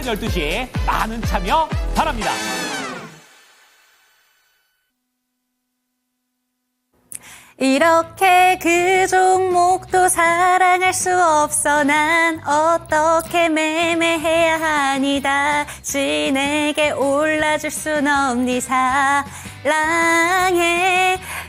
오전 12시 많은 참여 바랍니다. 이렇게 그 종목도 사랑할 수 없어 난 어떻게 매매해야 하니 다시 내게 올라줄 순 없니 사랑해.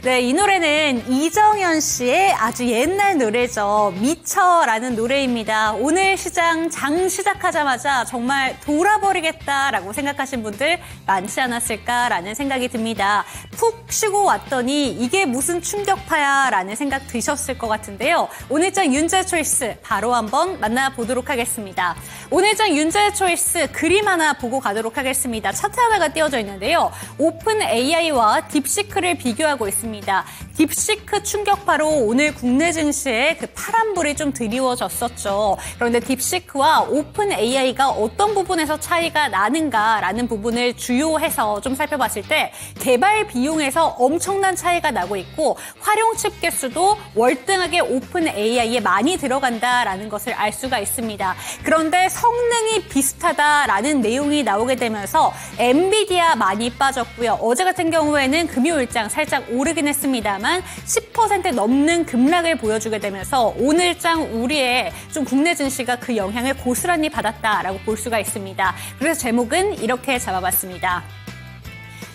네, 이 노래는 이정현 씨의 아주 옛날 노래죠. 미쳐라는 노래입니다. 오늘 시장 장 시작하자마자 정말 돌아버리겠다라고 생각하신 분들 많지 않았을까라는 생각이 듭니다. 푹 쉬고 왔더니 이게 무슨 충격파야라는 생각 드셨을 것 같은데요. 오늘장 윤재 초이스 바로 한번 만나보도록 하겠습니다. 오늘장 윤재 초이스 그림 하나 보고 가도록 하겠습니다. 차트 하나가 띄워져 있는데요. 오픈 AI와 딥시크를 비교하고 있습니다. 딥시크 충격파로 오늘 국내 증시에 그 파란불이 좀 드리워졌었죠. 그런데 딥시크와 오픈 AI가 어떤 부분에서 차이가 나는가라는 부분을 주요해서 좀 살펴봤을 때 개발 비용에서 엄청난 차이가 나고 있고 활용 칩 개수도 월등하게 오픈 AI에 많이 들어간다라는 것을 알 수가 있습니다. 그런데 성능이 비슷하다라는 내용이 나오게 되면서 엔비디아 많이 빠졌고요. 어제 같은 경우에는 금요일장 살짝 오르긴 했습니다만 10% 넘는 급락을 보여주게 되면서 오늘장 우리의 좀 국내 증시가 그 영향을 고스란히 받았다라고 볼 수가 있습니다. 그래서 제목은 이렇게 잡아봤습니다.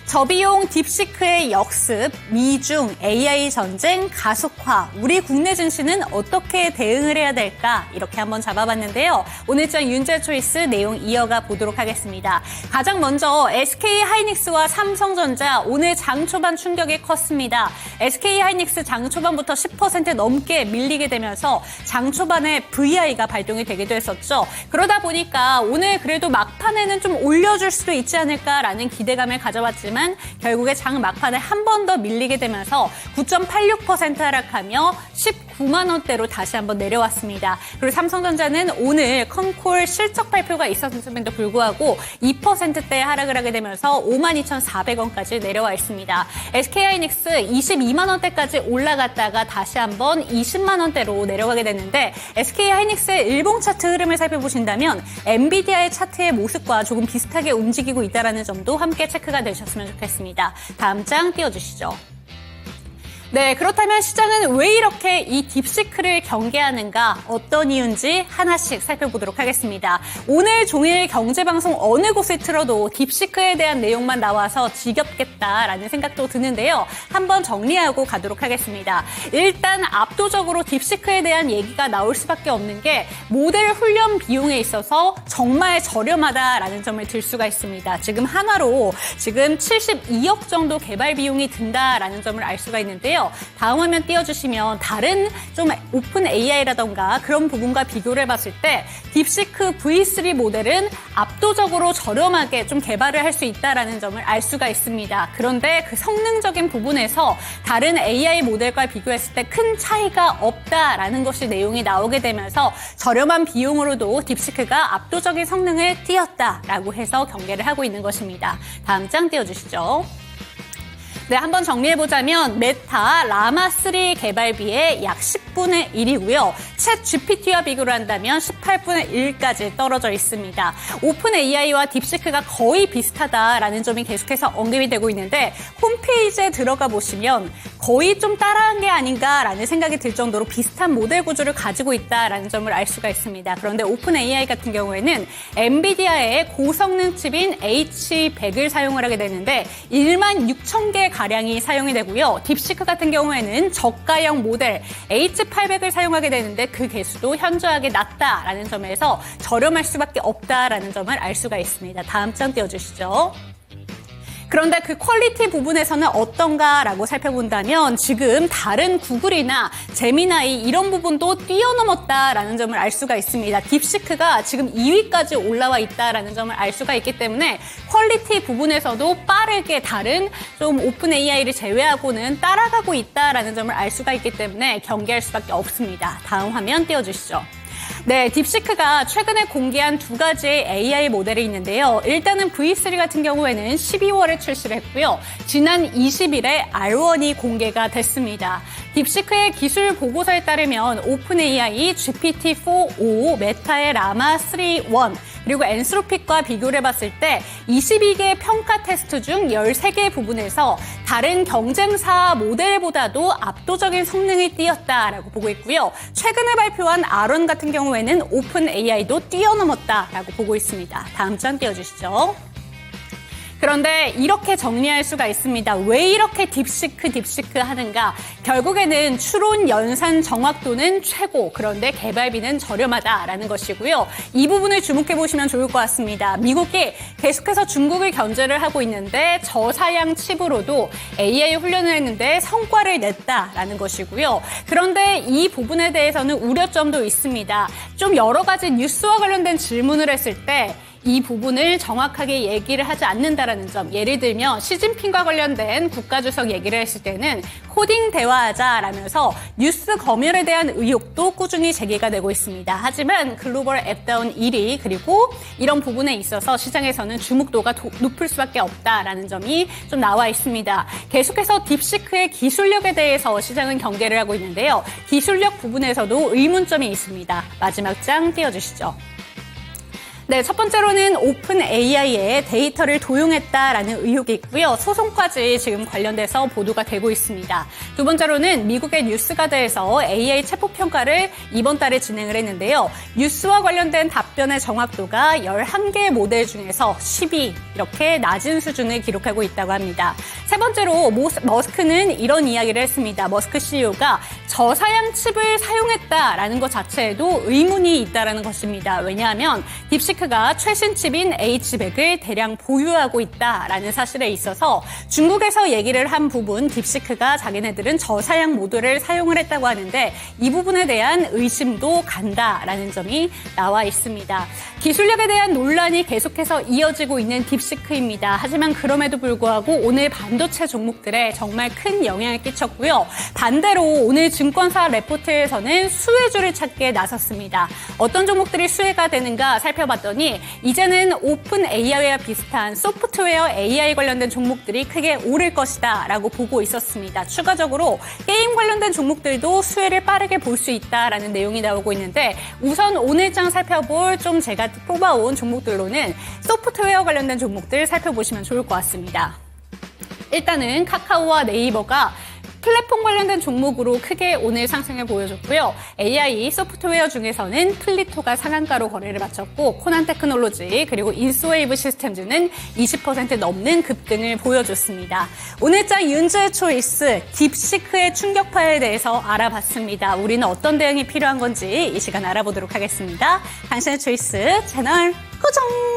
저비용 딥시크의 역습, 미중 AI 전쟁 가속화, 우리 국내 증시는 어떻게 대응을 해야 될까? 이렇게 한번 잡아봤는데요. 오늘장 윤재 초이스 내용 이어가 보도록 하겠습니다. 가장 먼저 SK하이닉스와 삼성전자 오늘 장 초반 충격이 컸습니다. SK하이닉스 장 초반부터 10% 넘게 밀리게 되면서 장 초반에 VI가 발동이 되기도 했었죠. 그러다 보니까 오늘 그래도 막판에는 좀 올려줄 수도 있지 않을까라는 기대감을 가져봤지만 결국에 장 막판에 한 번 더 밀리게 되면서 9.86% 하락하며 19만 원대로 다시 한번 내려왔습니다. 그리고 삼성전자는 오늘 컨콜 실적 발표가 있었음에도 불구하고 2%대 하락을 하게 되면서 52,400원까지 내려와 있습니다. SK하이닉스 22만 원대까지 올라갔다가 다시 한번 20만 원대로 내려가게 됐는데 SK하이닉스의 일봉 차트 흐름을 살펴보신다면 엔비디아의 차트의 모습과 조금 비슷하게 움직이고 있다는 점도 함께 체크가 되셨으면 좋겠습니다. 다음 장 띄워주시죠. 네, 그렇다면 시장은 왜 이렇게 이 딥시크를 경계하는가, 어떤 이유인지 하나씩 살펴보도록 하겠습니다. 오늘 종일 경제방송 어느 곳을 틀어도 딥시크에 대한 내용만 나와서 지겹겠다라는 생각도 드는데요. 한번 정리하고 가도록 하겠습니다. 일단 압도적으로 딥시크에 대한 얘기가 나올 수밖에 없는 게 모델 훈련 비용에 있어서 정말 저렴하다라는 점을 들 수가 있습니다. 지금 한화로 지금 72억 정도 개발 비용이 든다라는 점을 알 수가 있는데요. 다음 화면 띄워주시면 다른 좀 오픈 AI라던가 그런 부분과 비교를 해봤을 때 딥시크 V3 모델은 압도적으로 저렴하게 좀 개발을 할 수 있다는 점을 알 수가 있습니다. 그런데 그 성능적인 부분에서 다른 AI 모델과 비교했을 때 큰 차이가 없다라는 것이 내용이 나오게 되면서 저렴한 비용으로도 딥시크가 압도적인 성능을 띄었다라고 해서 경계를 하고 있는 것입니다. 다음 장 띄워주시죠. 네, 한번 정리해보자면 메타 라마3 개발비의 약 10분의 1이고요. 챗 GPT와 비교를 한다면 18분의 1까지 떨어져 있습니다. 오픈 AI와 딥시크가 거의 비슷하다라는 점이 계속해서 언급이 되고 있는데 홈페이지에 들어가 보시면 거의 좀 따라한 게 아닌가라는 생각이 들 정도로 비슷한 모델 구조를 가지고 있다라는 점을 알 수가 있습니다. 그런데 오픈 AI 같은 경우에는 엔비디아의 고성능 칩인 H100을 사용을 하게 되는데 16,000개 가량이 사용이 되고요. 딥시크 같은 경우에는 저가형 모델 H800을 사용하게 되는데 그 개수도 현저하게 낮다라는 점에서 저렴할 수밖에 없다라는 점을 알 수가 있습니다. 다음 장 띄워주시죠. 그런데 그 퀄리티 부분에서는 어떤가라고 살펴본다면 지금 다른 구글이나 제미나이 이런 부분도 뛰어넘었다라는 점을 알 수가 있습니다. 딥시크가 지금 2위까지 올라와 있다라는 점을 알 수가 있기 때문에 퀄리티 부분에서도 빠르게 다른 좀 오픈 AI를 제외하고는 따라가고 있다라는 점을 알 수가 있기 때문에 경계할 수밖에 없습니다. 다음 화면 띄워주시죠. 네, 딥시크가 최근에 공개한 두 가지의 AI 모델이 있는데요. 일단은 V3 같은 경우에는 12월에 출시를 했고요. 지난 20일에 R1이 공개가 됐습니다. 딥시크의 기술 보고서에 따르면 오픈AI GPT-4o, 메타의 라마 3.1, 그리고 엔스로픽과 비교를 해봤을 때 22개 평가 테스트 중 13개 부분에서 다른 경쟁사 모델보다도 압도적인 성능이 띄었다라고 보고 있고요. 최근에 발표한 R1 같은 경우에는 오픈AI도 뛰어넘었다라고 보고 있습니다. 다음 장 띄워주시죠. 그런데 이렇게 정리할 수가 있습니다. 왜 이렇게 딥시크 하는가? 결국에는 추론 연산 정확도는 최고, 그런데 개발비는 저렴하다라는 것이고요. 이 부분을 주목해 보시면 좋을 것 같습니다. 미국이 계속해서 중국을 견제를 하고 있는데 저사양 칩으로도 AI 훈련을 했는데 성과를 냈다라는 것이고요. 그런데 이 부분에 대해서는 우려점도 있습니다. 좀 여러 가지 뉴스와 관련된 질문을 했을 때 이 부분을 정확하게 얘기를 하지 않는다라는 점. 예를 들면 시진핑과 관련된 국가주석 얘기를 했을 때는 코딩 대화하자라면서 뉴스 검열에 대한 의혹도 꾸준히 제기가 되고 있습니다. 하지만 글로벌 앱다운 1위 그리고 이런 부분에 있어서 시장에서는 주목도가 높을 수밖에 없다라는 점이 좀 나와 있습니다. 계속해서 딥시크의 기술력에 대해서 시장은 경계를 하고 있는데요. 기술력 부분에서도 의문점이 있습니다. 마지막 장 띄워주시죠. 네, 첫 번째로는 오픈AI의 데이터를 도용했다라는 의혹이 있고요. 소송까지 지금 관련돼서 보도가 되고 있습니다. 두 번째로는 미국의 뉴스가드에서 AI 체포 평가를 이번 달에 진행을 했는데요. 뉴스와 관련된 답변의 정확도가 11개 모델 중에서 10위, 이렇게 낮은 수준을 기록하고 있다고 합니다. 세 번째로 머스크는 이런 이야기를 했습니다. 머스크 CEO가 저사양 칩을 사용했다라는 것 자체에도 의문이 있다는 것입니다. 왜냐하면 딥시크가 최신 칩인 H100을 대량 보유하고 있다라는 사실에 있어서 중국에서 얘기를 한 부분 딥시크가 자기네들은 저사양 모듈을 사용을 했다고 하는데 이 부분에 대한 의심도 간다라는 점이 나와 있습니다. 기술력에 대한 논란이 계속해서 이어지고 있는 딥시크입니다. 하지만 그럼에도 불구하고 오늘 반도체 종목들에 정말 큰 영향을 끼쳤고요. 반대로 오늘 증권사 레포트에서는 수혜주를 찾게 나섰습니다. 어떤 종목들이 수혜가 되는가 살펴봤더니 이제는 오픈 AI와 비슷한 소프트웨어 AI 관련된 종목들이 크게 오를 것이다 라고 보고 있었습니다. 추가적으로 게임 관련된 종목들도 수혜를 빠르게 볼 수 있다라는 내용이 나오고 있는데 우선 오늘장 살펴볼 좀 제가 뽑아온 종목들로는 소프트웨어 관련된 종목들 살펴보시면 좋을 것 같습니다. 일단은 카카오와 네이버가 플랫폼 관련된 종목으로 크게 오늘 상승을 보여줬고요. AI 소프트웨어 중에서는 플리토가 상한가로 거래를 마쳤고 코난 테크놀로지 그리고 인스웨이브 시스템즈는 20% 넘는 급등을 보여줬습니다. 오늘장 윤주의 초이스 딥시크의 충격파에 대해서 알아봤습니다. 우리는 어떤 대응이 필요한 건지 이 시간 알아보도록 하겠습니다. 당신의 초이스 채널 고정!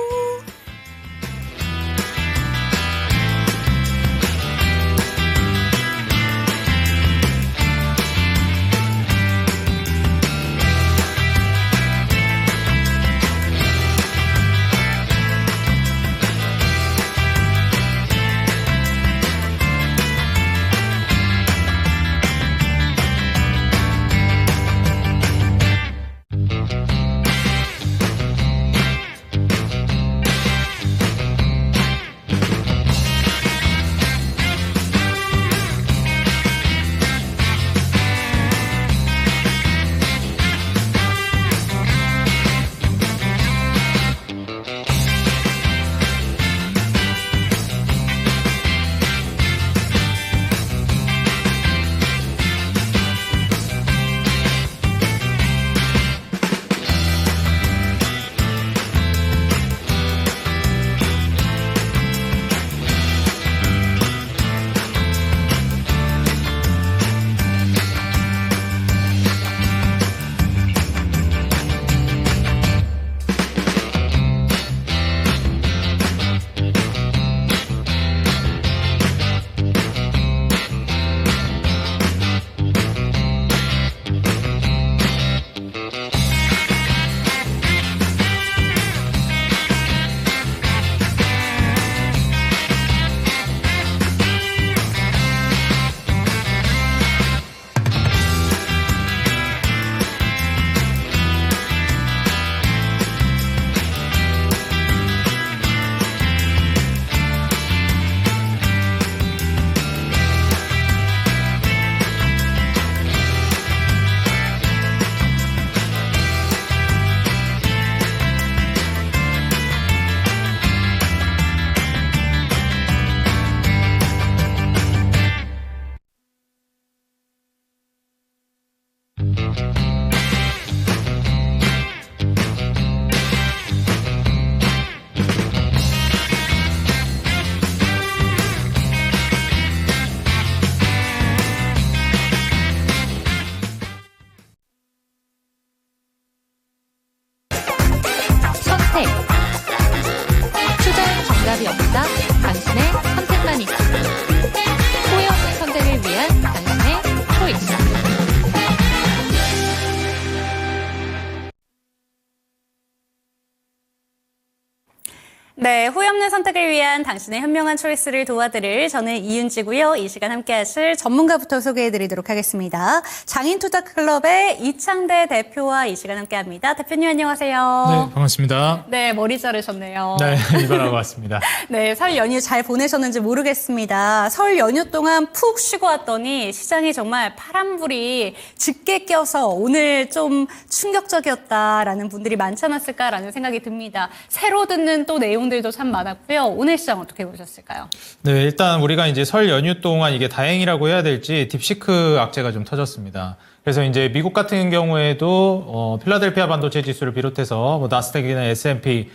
네, 후회 없는 선택을 위한 당신의 현명한 초이스를 도와드릴 저는 이윤지고요. 이 시간 함께 하실 전문가부터 소개해드리도록 하겠습니다. 장인투자클럽의 이창대 대표와 이 시간 함께 합니다. 대표님 안녕하세요. 네, 반갑습니다. 네, 머리 자르셨네요. 네, 이발하고 왔습니다. 네, 설 연휴 잘 보내셨는지 모르겠습니다. 설 연휴 동안 푹 쉬고 왔더니 시장이 정말 파란불이 짙게 껴서 오늘 좀 충격적이었다라는 분들이 많지 않았을까라는 생각이 듭니다. 새로 듣는 또 내용들도 참 많았고요. 오늘 시장 어떻게 보셨을까요? 네, 일단 우리가 이제 설 연휴 동안 이게 다행이라고 해야 될지 딥시크 악재가 좀 터졌습니다. 그래서 이제 미국 같은 경우에도 필라델피아 반도체 지수를 비롯해서 뭐 나스닥이나 S&P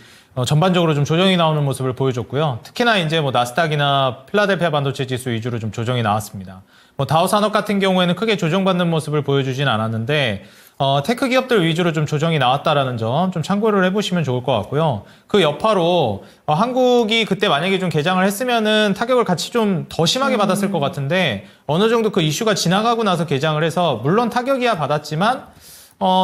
전반적으로 좀 조정이 나오는 모습을 보여줬고요. 특히나 이제 뭐 나스닥이나 필라델피아 반도체 지수 위주로 좀 조정이 나왔습니다. 뭐 다우 산업 같은 경우에는 크게 조정받는 모습을 보여주진 않았는데 테크 기업들 위주로 좀 조정이 나왔다라는 점 좀 참고를 해보시면 좋을 것 같고요. 그 여파로 한국이 그때 만약에 좀 개장을 했으면은 타격을 같이 좀 더 심하게 받았을 것 같은데 어느 정도 그 이슈가 지나가고 나서 개장을 해서 물론 타격이야 받았지만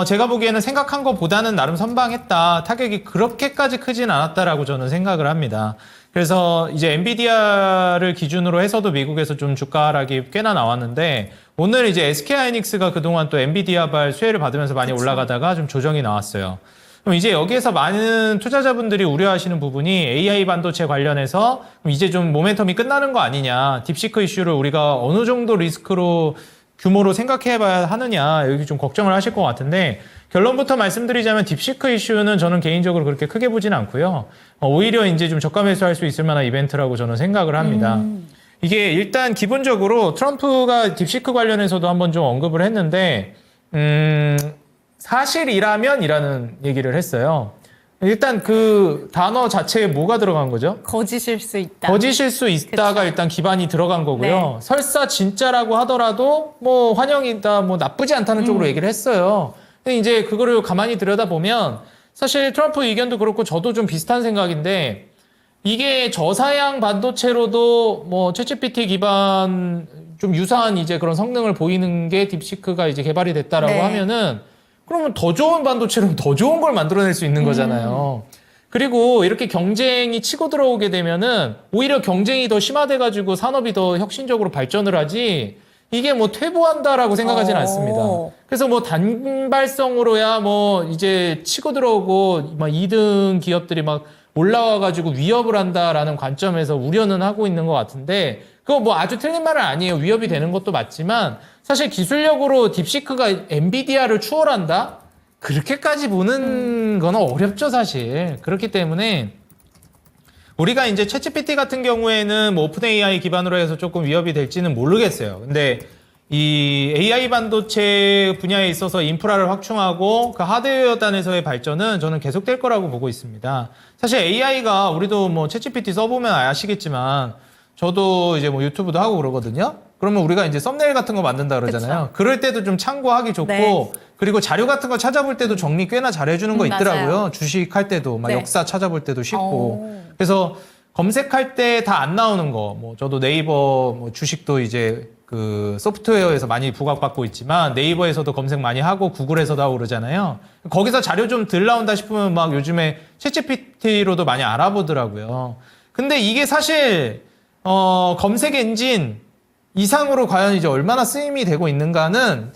제가 보기에는 생각한 것보다는 나름 선방했다. 타격이 그렇게까지 크진 않았다라고 저는 생각을 합니다. 그래서 이제 엔비디아를 기준으로 해서도 미국에서 좀 주가 하락이 꽤나 나왔는데 오늘 이제 SK하이닉스가 그동안 또 엔비디아발 수혜를 받으면서 많이 올라가다가 좀 조정이 나왔어요. 그럼 이제 여기에서 많은 투자자분들이 우려하시는 부분이 AI 반도체 관련해서 이제 좀 모멘텀이 끝나는 거 아니냐. 딥시크 이슈를 우리가 어느 정도 리스크로 규모로 생각해봐야 하느냐 여기 좀 걱정을 하실 것 같은데 결론부터 말씀드리자면 딥시크 이슈는 저는 개인적으로 그렇게 크게 보진 않고요. 오히려 이제 좀 저가 매수할 수 있을 만한 이벤트라고 저는 생각을 합니다. 이게 일단 기본적으로 트럼프가 딥시크 관련해서도 한번 좀 언급을 했는데 사실이라면이라는 얘기를 했어요. 일단 그 단어 자체에 뭐가 들어간 거죠? 거짓일 수 있다. 거짓일 수 있다가 그쵸. 일단 기반이 들어간 거고요. 네. 설사 진짜라고 하더라도 뭐 환영이다, 뭐 나쁘지 않다는 쪽으로 얘기를 했어요. 근데 이제 그거를 가만히 들여다보면 사실 트럼프 의견도 그렇고 저도 좀 비슷한 생각인데 이게 저사양 반도체로도 뭐 챗GPT 기반 좀 유사한 이제 그런 성능을 보이는 게 딥시크가 이제 개발이 됐다라고 네. 하면은 그러면 더 좋은 반도체로 더 좋은 걸 만들어낼 수 있는 거잖아요. 그리고 이렇게 경쟁이 치고 들어오게 되면은 오히려 경쟁이 더 심화돼가지고 산업이 더 혁신적으로 발전을 하지 이게 뭐 퇴보한다라고 생각하지는 않습니다. 그래서 뭐 단발성으로야 뭐 이제 치고 들어오고 막 2등 기업들이 막 올라와가지고 위협을 한다라는 관점에서 우려는 하고 있는 것 같은데 그거 뭐 아주 틀린 말은 아니에요. 위협이 되는 것도 맞지만 사실 기술력으로 딥시크가 엔비디아를 추월한다? 그렇게까지 보는 건 어렵죠, 사실. 그렇기 때문에 우리가 이제 챗GPT 같은 경우에는 뭐 오픈 AI 기반으로 해서 조금 위협이 될지는 모르겠어요. 근데 이 AI 반도체 분야에 있어서 인프라를 확충하고 그 하드웨어 단에서의 발전은 저는 계속될 거라고 보고 있습니다. 사실 AI가 우리도 뭐 챗GPT 써보면 아시겠지만 저도 이제 뭐 유튜브도 하고 그러거든요. 그러면 우리가 이제 썸네일 같은 거 만든다 그러잖아요. 그쵸. 그럴 때도 좀 참고하기 좋고 네. 그리고 자료 같은 거 찾아볼 때도 정리 꽤나 잘해주는 거 있더라고요. 맞아요. 주식할 때도 막 네. 역사 찾아볼 때도 쉽고. 오. 그래서 검색할 때 다 안 나오는 거, 뭐 저도 네이버 뭐 주식도 이제 그 소프트웨어에서 많이 부각받고 있지만 네이버에서도 검색 많이 하고 구글에서도 하고 그러잖아요. 거기서 자료 좀 덜 나온다 싶으면 막 요즘에 챗GPT로도 많이 알아보더라고요. 근데 이게 사실 검색 엔진 이상으로 과연 이제 얼마나 쓰임이 되고 있는가는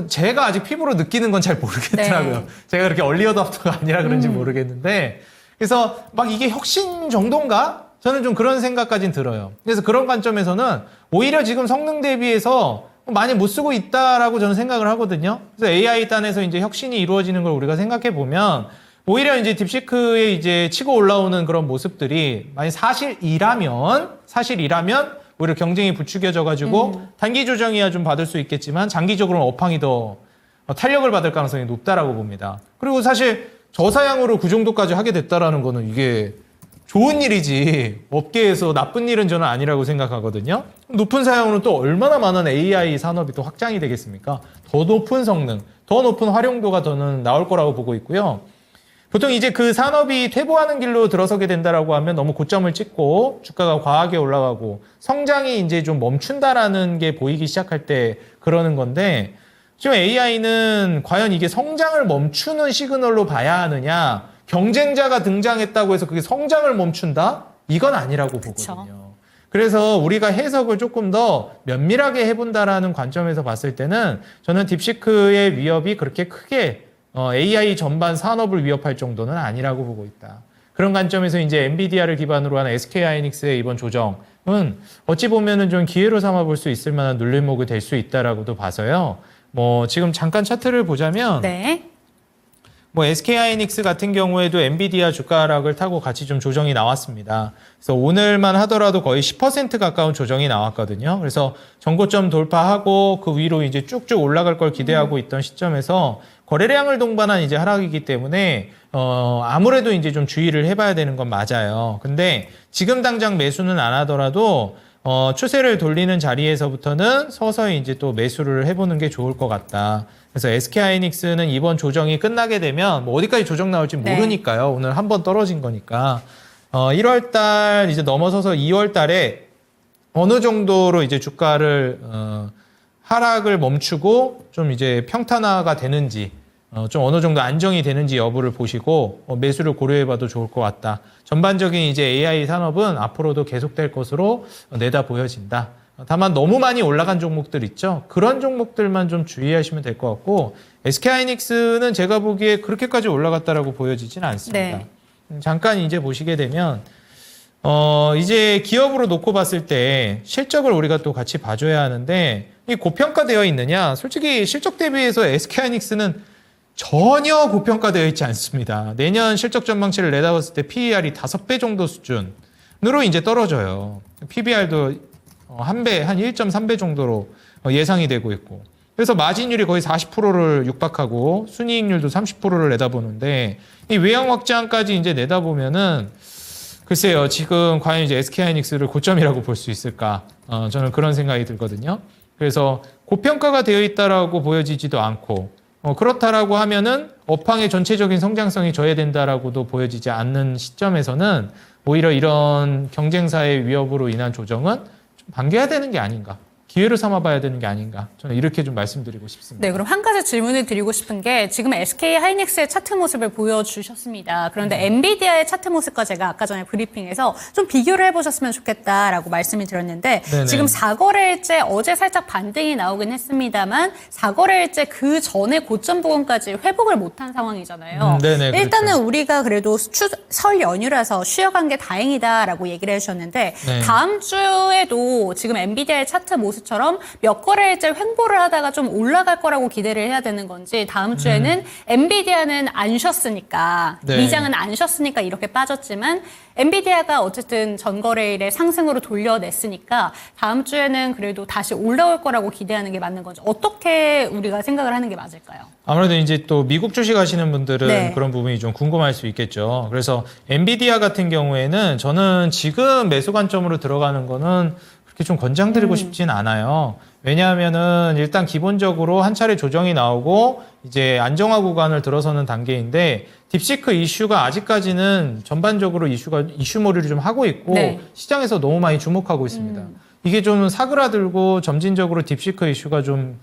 제가 아직 피부로 느끼는 건 잘 모르겠더라고요. 네. 제가 그렇게 얼리 어답터가 아니라 그런지 모르겠는데 그래서 막 이게 혁신 정도인가? 저는 좀 그런 생각까진 들어요. 그래서 그런 관점에서는 오히려 지금 성능 대비해서 많이 못 쓰고 있다라고 저는 생각을 하거든요. 그래서 AI 단에서 이제 혁신이 이루어지는 걸 우리가 생각해 보면 오히려 이제 딥시크에 이제 치고 올라오는 그런 모습들이 만약 사실이라면 오히려 경쟁이 부추겨져가지고 단기 조정이야 좀 받을 수 있겠지만 장기적으로는 업황이 더 탄력을 받을 가능성이 높다라고 봅니다. 그리고 사실 저사양으로 그 정도까지 하게 됐다라는 거는 이게 좋은 일이지 업계에서 나쁜 일은 저는 아니라고 생각하거든요. 높은 사양으로는 또 얼마나 많은 AI 산업이 또 확장이 되겠습니까? 더 높은 성능, 더 높은 활용도가 저는 나올 거라고 보고 있고요. 보통 이제 그 산업이 퇴보하는 길로 들어서게 된다라고 하면 너무 고점을 찍고 주가가 과하게 올라가고 성장이 이제 좀 멈춘다라는 게 보이기 시작할 때 그러는 건데 지금 AI는 과연 이게 성장을 멈추는 시그널로 봐야 하느냐 경쟁자가 등장했다고 해서 그게 성장을 멈춘다? 이건 아니라고 그쵸. 보거든요. 그래서 우리가 해석을 조금 더 면밀하게 해본다라는 관점에서 봤을 때는 저는 딥시크의 위협이 그렇게 크게 AI 전반 산업을 위협할 정도는 아니라고 보고 있다. 그런 관점에서 이제 엔비디아를 기반으로 하는 SK하이닉스의 이번 조정은 어찌 보면은 좀 기회로 삼아 볼 수 있을 만한 눌림목이 될 수 있다라고도 봐서요. 뭐 지금 잠깐 차트를 보자면 네. 뭐 SK하이닉스 같은 경우에도 엔비디아 주가 하락을 타고 같이 좀 조정이 나왔습니다. 그래서 오늘만 하더라도 거의 10% 가까운 조정이 나왔거든요. 그래서 전고점 돌파하고 그 위로 이제 쭉쭉 올라갈 걸 기대하고 있던 시점에서 거래량을 동반한 이제 하락이기 때문에 아무래도 이제 좀 주의를 해봐야 되는 건 맞아요. 근데 지금 당장 매수는 안 하더라도 추세를 돌리는 자리에서부터는 서서히 이제 또 매수를 해보는 게 좋을 것 같다. 그래서 SK하이닉스는 이번 조정이 끝나게 되면 뭐 어디까지 조정 나올지 모르니까요. 오늘 한 번 떨어진 거니까 1월 달 이제 넘어서서 2월 달에 어느 정도로 이제 주가를 하락을 멈추고 좀 이제 평탄화가 되는지 좀 어느 정도 안정이 되는지 여부를 보시고 매수를 고려해봐도 좋을 것 같다. 전반적인 이제 AI 산업은 앞으로도 계속될 것으로 내다 보여진다. 다만 너무 많이 올라간 종목들 있죠. 그런 종목들만 좀 주의하시면 될 것 같고 SK하이닉스는 제가 보기에 그렇게까지 올라갔다라고 보여지지는 않습니다. 네. 잠깐 이제 보시게 되면 이제 기업으로 놓고 봤을 때 실적을 우리가 또 같이 봐줘야 하는데 이 고평가되어 있느냐? 솔직히 실적 대비해서 SK하이닉스는 전혀 고평가되어 있지 않습니다. 내년 실적 전망치를 내다봤을 때 PER이 5배 정도 수준으로 이제 떨어져요. PBR도 한 1.3배 정도로 예상이 되고 있고. 그래서 마진율이 거의 40%를 육박하고 순이익률도 30%를 내다보는데 이 외형 확장까지 이제 내다보면은 글쎄요, 지금 과연 이제 SK하이닉스를 고점이라고 볼 수 있을까? 저는 그런 생각이 들거든요. 그래서 고평가가 되어 있다라고 보여지지도 않고 그렇다라고 하면은 업황의 전체적인 성장성이 저해된다라고도 보여지지 않는 시점에서는 오히려 이런 경쟁사의 위협으로 인한 조정은 좀 반겨야 되는 게 아닌가. 기회를 삼아봐야 되는 게 아닌가. 저는 이렇게 좀 말씀드리고 싶습니다. 네, 그럼 한 가지 질문을 드리고 싶은 게 지금 SK하이닉스의 차트 모습을 보여주셨습니다. 그런데 엔비디아의 차트 모습과 제가 아까 전에 브리핑에서 좀 비교를 해보셨으면 좋겠다라고 말씀을 드렸는데 네네. 지금 4거래일째 어제 살짝 반등이 나오긴 했습니다만 4거래일째 그 전에 고점 부근까지 회복을 못한 상황이잖아요. 네네, 일단은 그렇죠. 우리가 그래도 설 연휴라서 쉬어간 게 다행이다라고 얘기를 해주셨는데 네. 다음 주에도 지금 엔비디아의 차트 모습 처럼 몇 거래일째 횡보를 하다가 좀 올라갈 거라고 기대를 해야 되는 건지 다음 주에는 엔비디아는 안 쉬었으니까 네. 미장은 안 쉬었으니까 이렇게 빠졌지만 엔비디아가 어쨌든 전거래일에 상승으로 돌려냈으니까 다음 주에는 그래도 다시 올라올 거라고 기대하는 게 맞는 건지 어떻게 우리가 생각을 하는 게 맞을까요? 아무래도 이제 또 미국 주식 하시는 분들은 네. 그런 부분이 좀 궁금할 수 있겠죠. 그래서 엔비디아 같은 경우에는 저는 지금 매수 관점으로 들어가는 거는 그렇게 좀 권장드리고 싶진 않아요. 왜냐하면은 일단 기본적으로 한 차례 조정이 나오고 이제 안정화 구간을 들어서는 단계인데 딥시크 이슈가 아직까지는 전반적으로 이슈몰이를 좀 하고 있고 네. 시장에서 너무 많이 주목하고 있습니다. 이게 좀 사그라들고 점진적으로 딥시크 이슈가 좀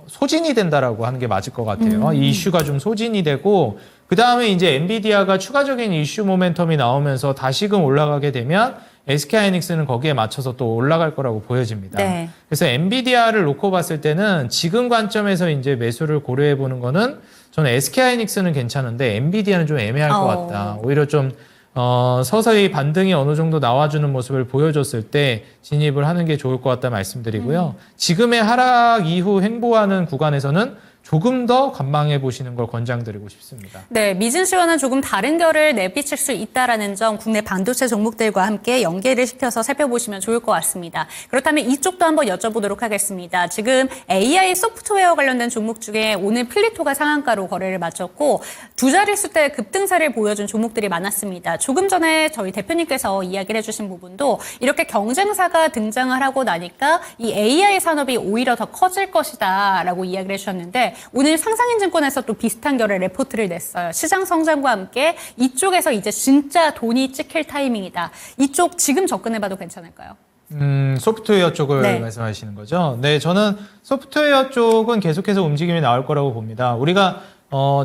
소진이 된다라고 하는 게 맞을 것 같아요. 이 이슈가 좀 소진이 되고 그 다음에 이제 엔비디아가 추가적인 이슈 모멘텀이 나오면서 다시금 올라가게 되면 SK하이닉스는 거기에 맞춰서 또 올라갈 거라고 보여집니다. 네. 그래서 엔비디아를 놓고 봤을 때는 지금 관점에서 이제 매수를 고려해 보는 거는 저는 SK하이닉스는 괜찮은데 엔비디아는 좀 애매할 것 같다. 오히려 좀 서서히 반등이 어느 정도 나와주는 모습을 보여줬을 때 진입을 하는 게 좋을 것 같다 말씀드리고요. 지금의 하락 이후 횡보하는 구간에서는 조금 더 관망해 보시는 걸 권장드리고 싶습니다. 네, 미진 씨와는 조금 다른 결을 내비칠 수 있다라는 점 국내 반도체 종목들과 함께 연계를 시켜서 살펴보시면 좋을 것 같습니다. 그렇다면 이쪽도 한번 여쭤보도록 하겠습니다. 지금 AI 소프트웨어 관련된 종목 중에 오늘 플리토가 상한가로 거래를 마쳤고 두 자릿수대 급등세를 보여준 종목들이 많았습니다. 조금 전에 저희 대표님께서 이야기를 해주신 부분도 이렇게 경쟁사가 등장을 하고 나니까 이 AI 산업이 오히려 더 커질 것이다라고 이야기를 해주셨는데 오늘 상상인증권에서 또 비슷한 결의 레포트를 냈어요. 시장 성장과 함께 이쪽에서 이제 진짜 돈이 찍힐 타이밍이다. 이쪽 지금 접근해봐도 괜찮을까요? 소프트웨어 쪽을 네. 말씀하시는 거죠? 네, 저는 소프트웨어 쪽은 계속해서 움직임이 나올 거라고 봅니다. 우리가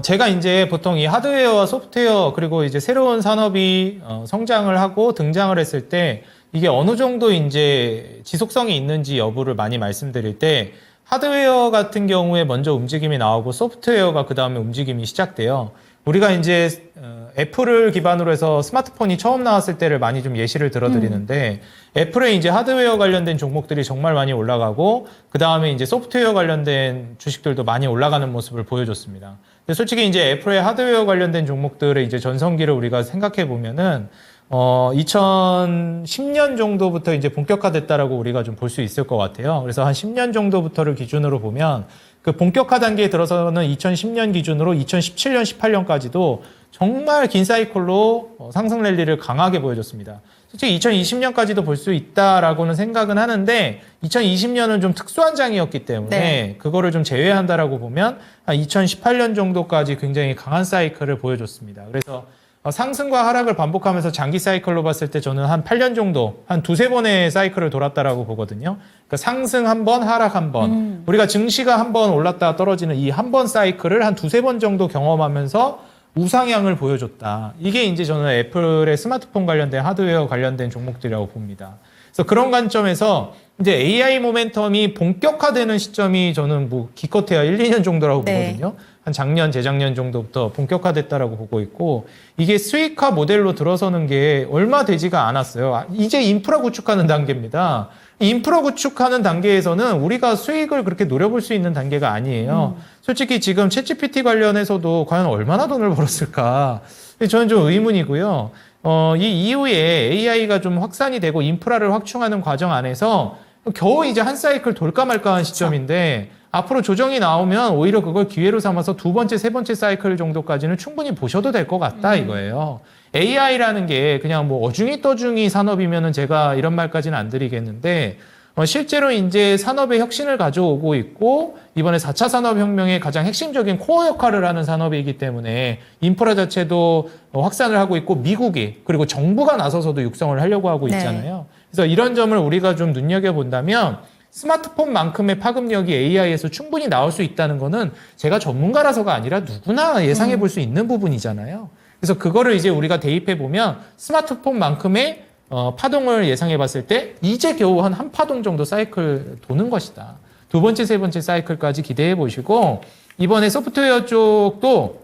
제가 이제 보통 이 하드웨어와 소프트웨어 그리고 이제 새로운 산업이 성장을 하고 등장을 했을 때 이게 어느 정도 이제 지속성이 있는지 여부를 많이 말씀드릴 때 하드웨어 같은 경우에 먼저 움직임이 나오고 소프트웨어가 그 다음에 움직임이 시작돼요. 우리가 이제 애플을 기반으로 해서 스마트폰이 처음 나왔을 때를 많이 좀 예시를 들어드리는데 애플의 이제 하드웨어 관련된 종목들이 정말 많이 올라가고 그 다음에 이제 소프트웨어 관련된 주식들도 많이 올라가는 모습을 보여줬습니다. 근데 솔직히 이제 애플의 하드웨어 관련된 종목들의 이제 전성기를 우리가 생각해 보면은 2010년 정도부터 이제 본격화됐다라고 우리가 좀 볼 수 있을 것 같아요. 그래서 한 10년 정도부터를 기준으로 보면 그 본격화 단계에 들어서는 2010년 기준으로 2017년, 18년까지도 정말 긴 사이클로 상승 랠리를 강하게 보여줬습니다. 솔직히 2020년까지도 볼 수 있다라고는 생각은 하는데 2020년은 좀 특수한 장이었기 때문에 그거를 좀 제외한다라고 보면 한 2018년 정도까지 굉장히 강한 사이클을 보여줬습니다. 그래서 상승과 하락을 반복하면서 장기 사이클로 봤을 때 저는 한 8년 정도, 한 두세 번의 사이클을 돌았다라고 보거든요. 그러니까 상승 한 번, 하락 한 번. 우리가 증시가 한 번 올랐다 떨어지는 이 한 번 사이클을 한 두세 번 정도 경험하면서 우상향을 보여줬다. 이게 이제 저는 애플의 스마트폰 관련된 하드웨어 관련된 종목들이라고 봅니다. 그래서 그런 관점에서 이제 AI 모멘텀이 본격화되는 시점이 저는 뭐 기껏해야 1, 2년 정도라고 보거든요. 한 작년, 재작년 정도부터 본격화됐다라고 보고 있고 이게 수익화 모델로 들어서는 게 얼마 되지가 않았어요. 이제 인프라 구축하는 단계입니다. 인프라 구축하는 단계에서는 우리가 수익을 그렇게 노려볼 수 있는 단계가 아니에요. 솔직히 지금 챗GPT 관련해서도 과연 얼마나 돈을 벌었을까? 저는 좀 의문이고요. 이 이후에 AI가 좀 확산이 되고 인프라를 확충하는 과정 안에서 겨우 이제 한 사이클 돌까 말까 한 시점인데 앞으로 조정이 나오면 오히려 그걸 기회로 삼아서 두 번째, 세 번째 사이클 정도까지는 충분히 보셔도 될 것 같다 이거예요. AI라는 게 그냥 뭐 어중이 떠중이 산업이면은 제가 이런 말까지는 안 드리겠는데 실제로 이제 산업의 혁신을 가져오고 있고 이번에 4차 산업혁명의 가장 핵심적인 코어 역할을 하는 산업이기 때문에 인프라 자체도 확산을 하고 있고 미국이 그리고 정부가 나서서도 육성을 하려고 하고 있잖아요. 그래서 이런 점을 우리가 좀 눈여겨본다면 스마트폰만큼의 파급력이 AI에서 충분히 나올 수 있다는 거는 제가 전문가라서가 아니라 누구나 예상해 볼 수 있는 부분이잖아요. 그래서 그거를 이제 우리가 대입해 보면 스마트폰만큼의 파동을 예상해 봤을 때 이제 겨우 한 파동 정도 사이클 도는 것이다. 두 번째, 세 번째 사이클까지 기대해 보시고 이번에 소프트웨어 쪽도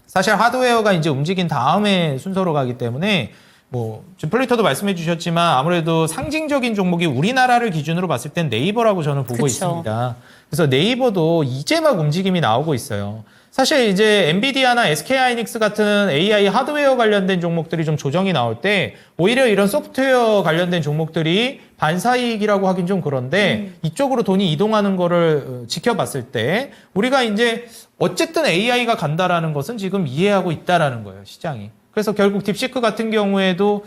사실 하드웨어가 이제 움직인 다음에 순서로 가기 때문에 뭐 지금 플레이터도 말씀해 주셨지만 아무래도 상징적인 종목이 우리나라를 기준으로 봤을 땐 네이버라고 저는 보고 있습니다. 그래서 네이버도 이제 막 움직임이 나오고 있어요. 사실 이제 엔비디아나 SK하이닉스 같은 AI 하드웨어 관련된 종목들이 좀 조정이 나올 때 오히려 이런 소프트웨어 관련된 종목들이 반사이익이라고 하긴 좀 그런데 이쪽으로 돈이 이동하는 거를 지켜봤을 때 우리가 이제 어쨌든 AI가 간다라는 것은 지금 이해하고 있다라는 거예요, 시장이. 그래서 결국 딥시크 같은 경우에도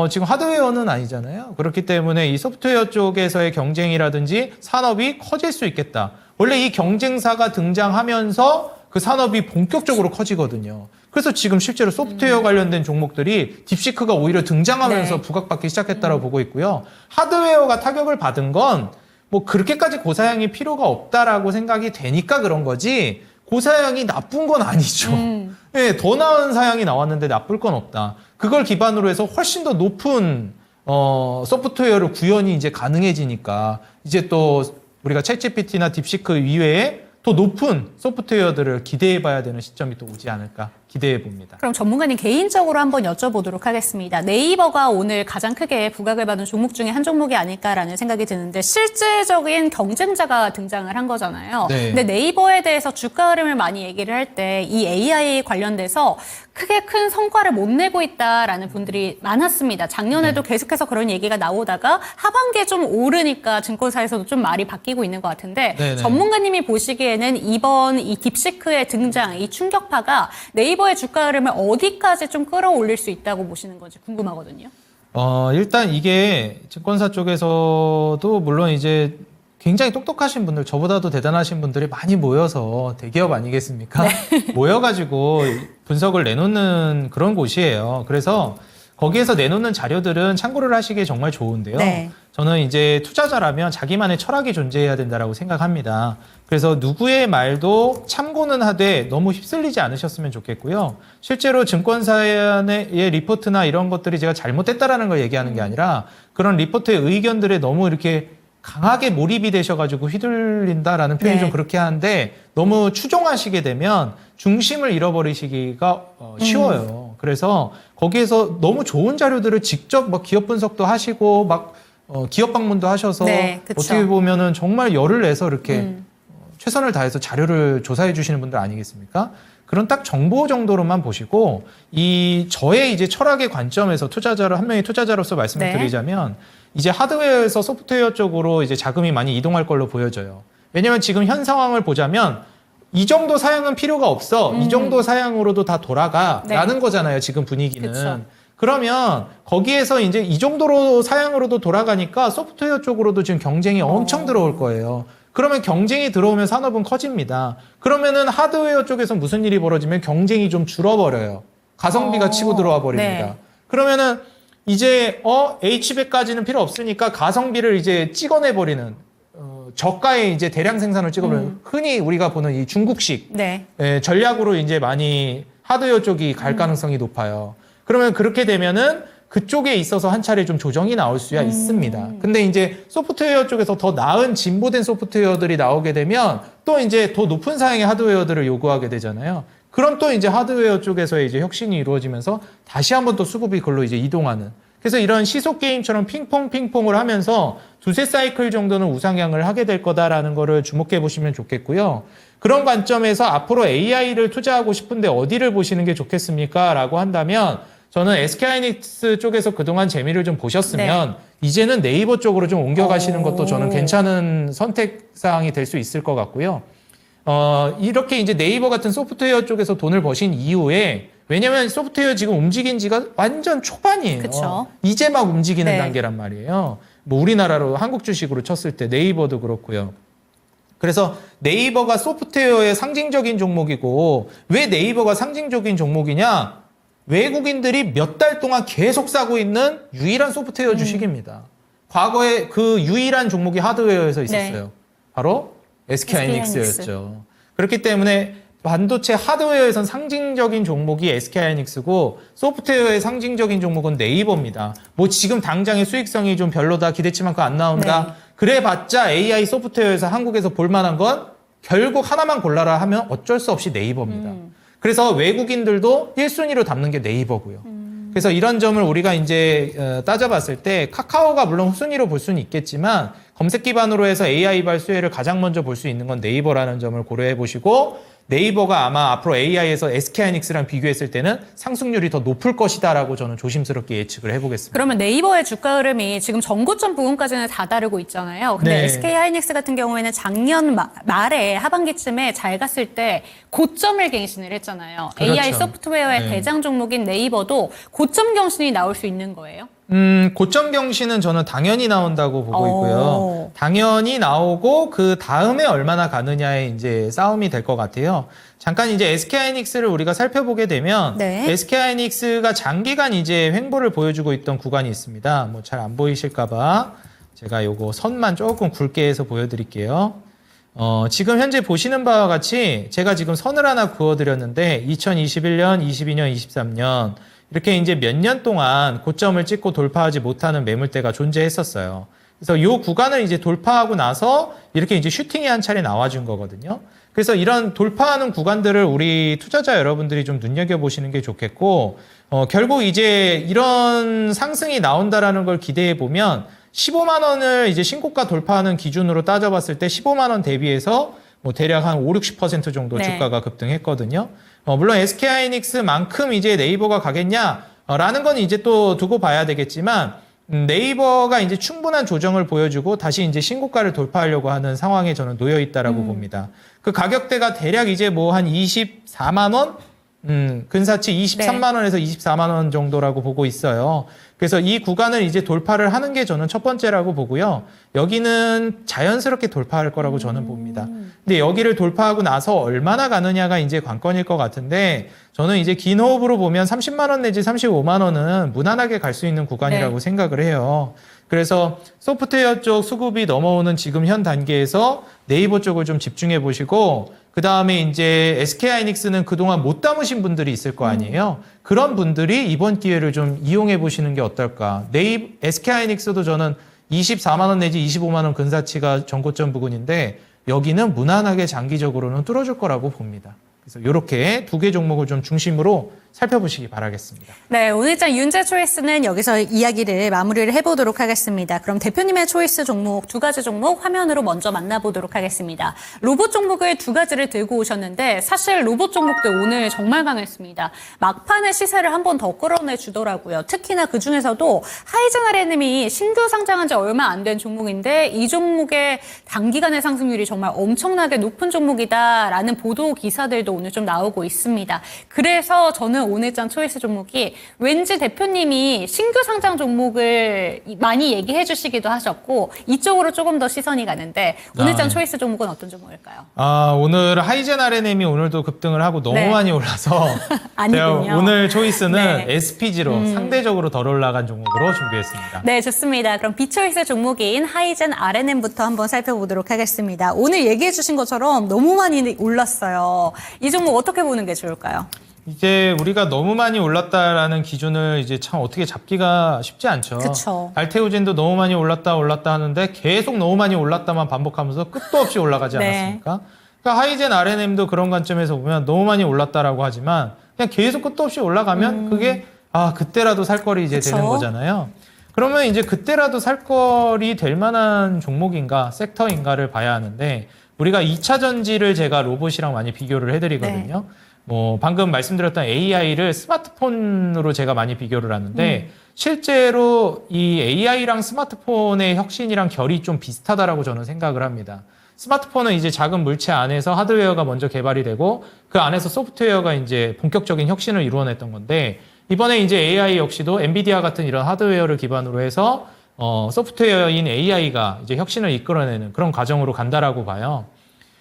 지금 하드웨어는 아니잖아요. 그렇기 때문에 이 소프트웨어 쪽에서의 경쟁이라든지 산업이 커질 수 있겠다. 원래 이 경쟁사가 등장하면서 그 산업이 본격적으로 커지거든요. 그래서 지금 실제로 소프트웨어 관련된 종목들이 딥시크가 오히려 등장하면서 부각받기 시작했다고 보고 있고요. 하드웨어가 타격을 받은 건 뭐 그렇게까지 고사양이 필요가 없다라고 생각이 되니까 그런 거지 고사양이 나쁜 건 아니죠. 네, 더 나은 사양이 나왔는데 나쁠 건 없다. 그걸 기반으로 해서 훨씬 더 높은 소프트웨어를 구현이 이제 가능해지니까 이제 또 우리가 챗GPT나 딥시크 이외에 더 높은 소프트웨어들을 기대해 봐야 되는 시점이 또 오지 않을까 기대해 봅니다. 그럼 전문가님 개인적으로 한번 여쭤보도록 하겠습니다. 네이버가 오늘 가장 크게 부각을 받은 종목 중에 한 종목이 아닐까라는 생각이 드는데 실제적인 경쟁자가 등장을 한 거잖아요. 근데 네이버에 대해서 주가 흐름을 많이 얘기를 할 때 이 AI 관련돼서 크게 큰 성과를 못 내고 있다라는 분들이 많았습니다. 작년에도 계속해서 그런 얘기가 나오다가 하반기에 좀 오르니까 증권사에서도 좀 말이 바뀌고 있는 것 같은데 전문가님이 보시기에는 이번 이 딥시크의 등장, 이 충격파가 네이버의 주가 흐름을 어디까지 좀 끌어올릴 수 있다고 보시는 건지 궁금하거든요. 일단 이게 증권사 쪽에서도 물론 이제 굉장히 똑똑하신 분들, 저보다도 대단하신 분들이 많이 모여서 대기업 아니겠습니까? 모여가지고 분석을 내놓는 그런 곳이에요. 그래서 거기에서 내놓는 자료들은 참고를 하시기에 정말 좋은데요. 네. 저는 이제 투자자라면 자기만의 철학이 존재해야 된다고 생각합니다. 그래서 누구의 말도 참고는 하되 너무 휩쓸리지 않으셨으면 좋겠고요. 실제로 증권사의 리포트나 이런 것들이 제가 잘못됐다라는 걸 얘기하는 게 아니라 그런 리포트의 의견들에 너무 이렇게 강하게 몰입이 되셔가지고 휘둘린다라는 표현이 네. 좀 그렇게 하는데 너무 추종하시게 되면 중심을 잃어버리시기가 쉬워요. 그래서 거기에서 너무 좋은 자료들을 직접 막 기업 분석도 하시고 막 기업 방문도 하셔서 네, 그쵸. 어떻게 보면은 정말 열을 내서 이렇게 최선을 다해서 자료를 조사해 주시는 분들 아니겠습니까? 그런 딱 정보 정도로만 보시고 이 저의 이제 철학의 관점에서 투자자로 한 명의 투자자로서 말씀을 네. 드리자면 이제 하드웨어에서 소프트웨어 쪽으로 이제 자금이 많이 이동할 걸로 보여져요. 왜냐하면 지금 현 상황을 보자면 이 정도 사양은 필요가 없어. 이 정도 사양으로도 다 돌아가라는 네. 거잖아요. 지금 분위기는. 그쵸. 그러면 거기에서 이제 이 정도로 사양으로도 돌아가니까 소프트웨어 쪽으로도 지금 경쟁이 엄청 들어올 거예요. 그러면 경쟁이 들어오면 산업은 커집니다. 그러면은 하드웨어 쪽에서 무슨 일이 벌어지면 경쟁이 좀 줄어버려요. 가성비가 치고 들어와 버립니다. 네. 그러면은 이제 H백까지는 필요 없으니까 가성비를 이제 찍어내버리는 저가의 이제 대량 생산을 찍어버리는 흔히 우리가 보는 이 중국식 네. 전략으로 이제 많이 하드웨어 쪽이 갈 가능성이 높아요. 그러면 그렇게 되면은 그쪽에 있어서 한 차례 좀 조정이 나올 수야 있습니다. 근데 이제 소프트웨어 쪽에서 더 나은 진보된 소프트웨어들이 나오게 되면 또 이제 더 높은 사양의 하드웨어들을 요구하게 되잖아요. 그럼 또 이제 하드웨어 쪽에서의 이제 혁신이 이루어지면서 다시 한번 또 수급이 그걸로 이제 이동하는. 그래서 이런 시속 게임처럼 핑퐁을 하면서 두세 사이클 정도는 우상향을 하게 될 거다라는 거를 주목해 보시면 좋겠고요. 그런 관점에서 앞으로 AI를 투자하고 싶은데 어디를 보시는 게 좋겠습니까? 라고 한다면 저는 SK하이닉스 쪽에서 그동안 재미를 좀 보셨으면 이제는 네이버 쪽으로 좀 옮겨가시는 것도 저는 괜찮은 선택사항이 될 수 있을 것 같고요. 이렇게 이제 네이버 같은 소프트웨어 쪽에서 돈을 버신 이후에 왜냐면 소프트웨어 지금 움직인 지가 완전 초반이에요. 그쵸. 이제 막 움직이는 네. 단계란 말이에요. 뭐 우리나라로 한국 주식으로 쳤을 때 네이버도 그렇고요. 그래서 네이버가 소프트웨어의 상징적인 종목이고 왜 네이버가 상징적인 종목이냐? 외국인들이 몇 달 동안 계속 사고 있는 유일한 소프트웨어 주식입니다. 과거에 그 유일한 종목이 하드웨어에서 있었어요. 네. 바로 SK하이닉스였죠. 그렇기 때문에 반도체 하드웨어에선 상징적인 종목이 SK하이닉스고 소프트웨어의 상징적인 종목은 네이버입니다. 뭐 지금 당장의 수익성이 좀 별로다, 기대치만큼 안 나온다. 네. 그래봤자 AI 소프트웨어에서 한국에서 볼만한 건 결국 하나만 골라라 하면 어쩔 수 없이 네이버입니다. 그래서 외국인들도 1순위로 담는 게 네이버고요. 그래서 이런 점을 우리가 이제 따져봤을 때 카카오가 물론 후순위로 볼 수는 있겠지만 검색 기반으로 해서 AI발 수혜를 가장 먼저 볼 수 있는 건 네이버라는 점을 고려해 보시고 네이버가 아마 앞으로 AI에서 SK하이닉스랑 비교했을 때는 상승률이 더 높을 것이다라고 저는 조심스럽게 예측을 해보겠습니다. 그러면 네이버의 주가 흐름이 지금 전고점 부분까지는 다 다르고 있잖아요. 근데 네. SK하이닉스 같은 경우에는 작년 말에 하반기쯤에 잘 갔을 때 고점을 갱신을 했잖아요. 그렇죠. AI 소프트웨어의 네. 대장 종목인 네이버도 고점 경신이 나올 수 있는 거예요? 고점 경신은 저는 당연히 나온다고 보고 있고요. 오. 당연히 나오고 그 다음에 얼마나 가느냐의 이제 싸움이 될 것 같아요. 잠깐 이제 SK하이닉스를 우리가 살펴보게 되면 네. SK하이닉스가 장기간 이제 횡보를 보여주고 있던 구간이 있습니다. 뭐 잘 안 보이실까봐 제가 요거 선만 조금 굵게 해서 보여드릴게요. 지금 현재 보시는 바와 같이 제가 지금 선을 하나 그어드렸는데 2021년, 22년, 23년 이렇게 이제 몇 년 동안 고점을 찍고 돌파하지 못하는 매물대가 존재했었어요. 그래서 이 구간을 이제 돌파하고 나서 이렇게 이제 슈팅이 한 차례 나와준 거거든요. 그래서 이런 돌파하는 구간들을 우리 투자자 여러분들이 좀 눈여겨보시는 게 좋겠고, 결국 이제 이런 상승이 나온다라는 걸 기대해 보면 15만 원을 이제 신고가 돌파하는 기준으로 따져봤을 때 15만 원 대비해서 뭐 대략 한 5, 60% 정도 네. 주가가 급등했거든요. 물론 SK하이닉스만큼 이제 네이버가 가겠냐라는 건 이제 또 두고 봐야 되겠지만 네이버가 이제 충분한 조정을 보여주고 다시 이제 신고가를 돌파하려고 하는 상황에 저는 놓여 있다라고 봅니다. 그 가격대가 대략 이제 뭐 한 24만 원 근사치 23만 원에서 24만 원 정도라고 보고 있어요. 그래서 이 구간을 이제 돌파를 하는 게 저는 첫 번째라고 보고요. 여기는 자연스럽게 돌파할 거라고 저는 봅니다. 근데 여기를 돌파하고 나서 얼마나 가느냐가 이제 관건일 것 같은데 저는 이제 긴 호흡으로 보면 30만 원 내지 35만 원은 무난하게 갈 수 있는 구간이라고 네. 생각을 해요. 그래서 소프트웨어 쪽 수급이 넘어오는 지금 현 단계에서 네이버 쪽을 좀 집중해 보시고 그 다음에 이제 SK하이닉스는 그동안 못 담으신 분들이 있을 거 아니에요. 그런 분들이 이번 기회를 좀 이용해 보시는 게 어떨까. SK하이닉스도 저는 24만 원 내지 25만 원 근사치가 전고점 부근인데 여기는 무난하게 장기적으로는 뚫어줄 거라고 봅니다. 그래서 이렇게 두 개 종목을 좀 중심으로 살펴보시기 바라겠습니다. 네, 오늘장 윤재 초이스는 여기서 이야기를 마무리를 해보도록 하겠습니다. 그럼 대표님의 초이스 종목, 두 가지 종목 화면으로 먼저 만나보도록 하겠습니다. 로봇 종목을 두 가지를 들고 오셨는데 사실 로봇 종목들 오늘 정말 강했습니다. 막판에 시세를 한 번 더 끌어내주더라고요. 특히나 그중에서도 하이젠 RNM이 신규 상장한 지 얼마 안 된 종목인데 이 종목의 단기간의 상승률이 정말 엄청나게 높은 종목이다라는 보도 기사들도 오늘 좀 나오고 있습니다. 그래서 저는 오늘장 초이스 종목이 왠지 대표님이 신규 상장 종목을 많이 얘기해 주시기도 하셨고 이쪽으로 조금 더 시선이 가는데 오늘장 초이스 종목은 어떤 종목일까요? 오늘 하이젠 RNM이 오늘도 급등을 하고 너무 네. 많이 올라서 아니군요. 제가 오늘 초이스는 네. SPG로 상대적으로 덜 올라간 종목으로 준비했습니다. 네, 좋습니다. 그럼 비초이스 종목인 하이젠 RNM부터 한번 살펴보도록 하겠습니다. 오늘 얘기해 주신 것처럼 너무 많이 올랐어요. 이 종목 어떻게 보는 게 좋을까요? 이제 우리가 너무 많이 올랐다라는 기준을 이제 참 어떻게 잡기가 쉽지 않죠. 그쵸. 알테오젠도 너무 많이 올랐다 하는데 계속 너무 많이 올랐다만 반복하면서 끝도 없이 올라가지 네. 않았습니까? 그러니까 하이젠 RNM도 그런 관점에서 보면 너무 많이 올랐다라고 하지만 그냥 계속 끝도 없이 올라가면 그게 그때라도 살 거리 이제 그쵸. 되는 거잖아요. 그러면 이제 그때라도 살 거리 될 만한 종목인가 섹터인가를 봐야 하는데 우리가 2차 전지를 제가 로봇이랑 많이 비교를 해드리거든요. 방금 말씀드렸던 AI를 스마트폰으로 제가 많이 비교를 하는데 실제로 이 AI랑 스마트폰의 혁신이랑 결이 좀 비슷하다라고 저는 생각을 합니다. 스마트폰은 이제 작은 물체 안에서 하드웨어가 먼저 개발이 되고 그 안에서 소프트웨어가 이제 본격적인 혁신을 이루어냈던 건데 이번에 이제 AI 역시도 엔비디아 같은 이런 하드웨어를 기반으로 해서 소프트웨어인 AI가 이제 혁신을 이끌어내는 그런 과정으로 간다라고 봐요.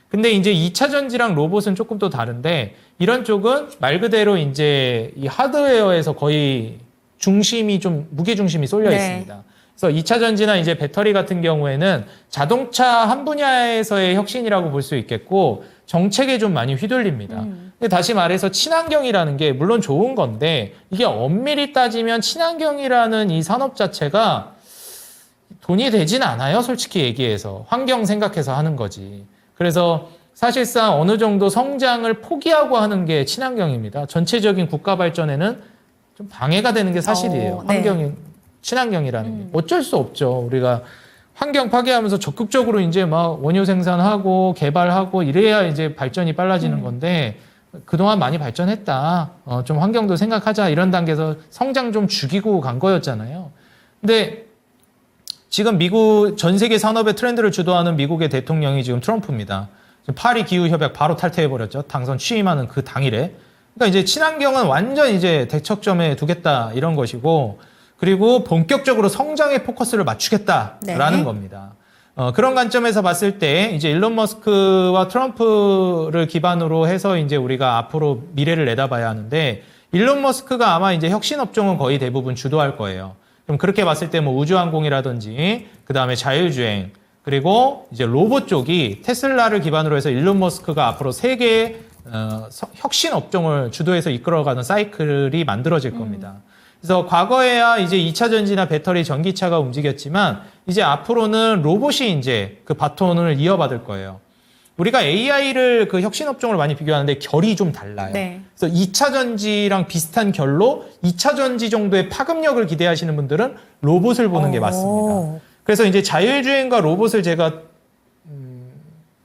근데 이제 2차 전지랑 로봇은 조금 또 다른데 이런 쪽은 말 그대로 이제 이 하드웨어에서 거의 중심이 좀 무게 중심이 쏠려 네. 있습니다. 그래서 2차 전지나 이제 배터리 같은 경우에는 자동차 한 분야에서의 혁신이라고 볼 수 있겠고 정책에 좀 많이 휘둘립니다. 근데 다시 말해서 친환경이라는 게 물론 좋은 건데 이게 엄밀히 따지면 친환경이라는 이 산업 자체가 돈이 되진 않아요. 솔직히 얘기해서. 환경 생각해서 하는 거지. 그래서 사실상 어느 정도 성장을 포기하고 하는 게 친환경입니다. 전체적인 국가 발전에는 좀 방해가 되는 게 사실이에요. 네. 친환경이라는 게. 어쩔 수 없죠. 우리가 환경 파괴하면서 적극적으로 이제 막 원유 생산하고 개발하고 이래야 이제 발전이 빨라지는 건데 그동안 많이 발전했다. 좀 환경도 생각하자. 이런 단계에서 성장 좀 죽이고 간 거였잖아요. 근데 지금 미국 전 세계 산업의 트렌드를 주도하는 미국의 대통령이 지금 트럼프입니다. 지금 파리 기후 협약 바로 탈퇴해버렸죠. 당선 취임하는 그 당일에. 그러니까 이제 친환경은 완전 이제 대척점에 두겠다 이런 것이고, 그리고 본격적으로 성장에 포커스를 맞추겠다라는 네. 겁니다. 그런 관점에서 봤을 때 이제 일론 머스크와 트럼프를 기반으로 해서 이제 우리가 앞으로 미래를 내다봐야 하는데, 일론 머스크가 아마 이제 혁신 업종은 거의 대부분 주도할 거예요. 그럼 그렇게 봤을 때 뭐 우주항공이라든지 그 다음에 자율주행 그리고 이제 로봇 쪽이 테슬라를 기반으로 해서 일론 머스크가 앞으로 세계의 혁신 업종을 주도해서 이끌어가는 사이클이 만들어질 겁니다. 그래서 과거에야 이제 2차 전지나 배터리 전기차가 움직였지만 이제 앞으로는 로봇이 이제 그 바톤을 이어받을 거예요. 우리가 AI를 그 혁신 업종을 많이 비교하는데 결이 좀 달라요. 네. 그래서 2차 전지랑 비슷한 결로 2차 전지 정도의 파급력을 기대하시는 분들은 로봇을 보는 게 맞습니다. 그래서 이제 자율주행과 로봇을 제가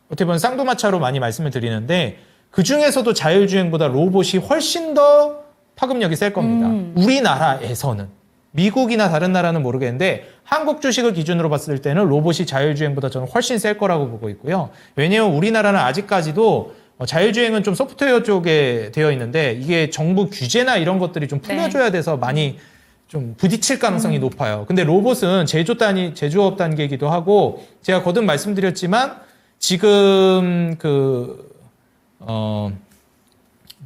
어떻게 보면 쌍두마차로 많이 말씀을 드리는데 그 중에서도 자율주행보다 로봇이 훨씬 더 파급력이 셀 겁니다. 우리나라에서는. 미국이나 다른 나라는 모르겠는데 한국 주식을 기준으로 봤을 때는 로봇이 자율주행보다 저는 훨씬 셀 거라고 보고 있고요. 왜냐하면 우리나라는 아직까지도 자율주행은 좀 소프트웨어 쪽에 되어 있는데 이게 정부 규제나 이런 것들이 좀 풀려줘야 돼서 많이 좀 부딪힐 가능성이 높아요. 근데 로봇은 제조업 단계이기도 하고 제가 거듭 말씀드렸지만 지금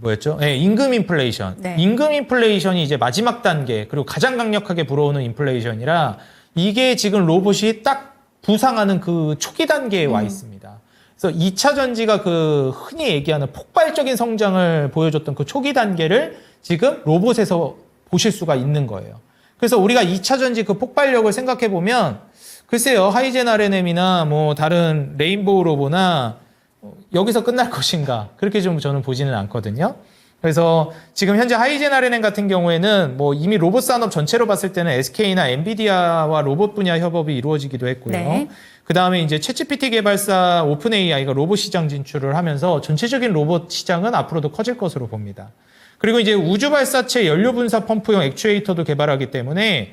뭐였죠? 네, 임금 인플레이션. 네. 임금 인플레이션이 이제 마지막 단계 그리고 가장 강력하게 불어오는 인플레이션이라 이게 지금 로봇이 딱 부상하는 그 초기 단계에 와 있습니다. 그래서 2차 전지가 그 흔히 얘기하는 폭발적인 성장을 보여줬던 그 초기 단계를 지금 로봇에서 보실 수가 있는 거예요. 그래서 우리가 2차 전지 그 폭발력을 생각해 보면 글쎄요, 하이젠 RNM이나 뭐 다른 레인보우 로보나 여기서 끝날 것인가 그렇게 좀 저는 보지는 않거든요. 그래서 지금 현재 하이젠 RNM 같은 경우에는 뭐 이미 로봇 산업 전체로 봤을 때는 SK나 엔비디아와 로봇 분야 협업이 이루어지기도 했고요. 네. 그 다음에 이제 챗GPT 개발사 오픈 AI가 로봇 시장 진출을 하면서 전체적인 로봇 시장은 앞으로도 커질 것으로 봅니다. 그리고 이제 우주 발사체 연료 분사 펌프용 액추에이터도 개발하기 때문에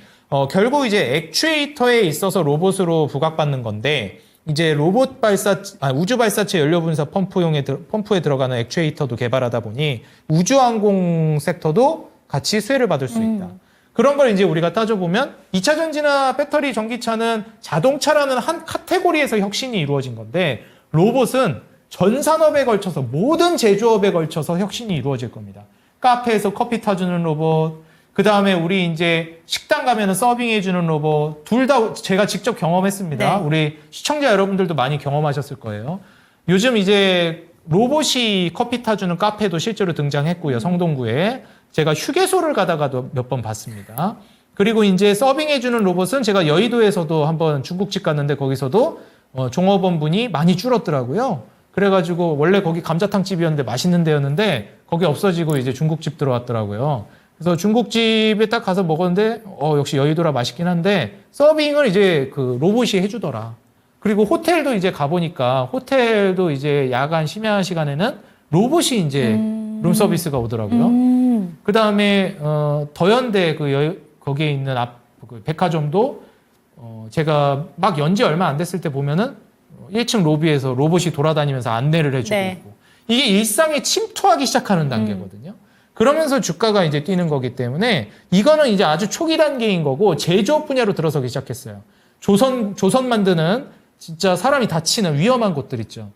결국 이제 액추에이터에 있어서 로봇으로 부각받는 건데 이제 우주 발사체 연료 분사 펌프에 들어가는 액추에이터도 개발하다 보니 우주항공 섹터도 같이 수혜를 받을 수 있다. 그런 걸 이제 우리가 따져보면 2차 전지나 배터리 전기차는 자동차라는 한 카테고리에서 혁신이 이루어진 건데 로봇은 전 산업에 걸쳐서 모든 제조업에 걸쳐서 혁신이 이루어질 겁니다. 카페에서 커피 타주는 로봇, 그 다음에 우리 이제 식당 가면은 서빙해주는 로봇, 둘 다 제가 직접 경험했습니다. 네. 우리 시청자 여러분들도 많이 경험하셨을 거예요. 요즘 이제 로봇이 커피 타주는 카페도 실제로 등장했고요. 성동구에. 제가 휴게소를 가다가도 몇 번 봤습니다. 그리고 이제 서빙해주는 로봇은 제가 여의도에서도 한번 중국집 갔는데 거기서도 종업원분이 많이 줄었더라고요. 그래가지고 원래 거기 감자탕 집이었는데 맛있는 데였는데 거기 없어지고 이제 중국집 들어왔더라고요. 그래서 중국집에 딱 가서 먹었는데 역시 여의도라 맛있긴 한데 서빙을 이제 그 로봇이 해주더라. 그리고 호텔도 이제 가보니까 호텔도 이제 야간 심야 시간에는 로봇이 이제 룸 서비스가 오더라고요. 그 다음에 더현대 거기에 있는 그 백화점도 제가 막 연지 얼마 안 됐을 때 보면은 1층 로비에서 로봇이 돌아다니면서 안내를 해주고 네. 있고 이게 일상에 침투하기 시작하는 단계거든요. 그러면서 주가가 이제 뛰는 거기 때문에 이거는 이제 아주 초기 단계인 거고 제조업 분야로 들어서기 시작했어요. 조선 만드는 진짜 사람이 다치는 위험한 곳들 있죠.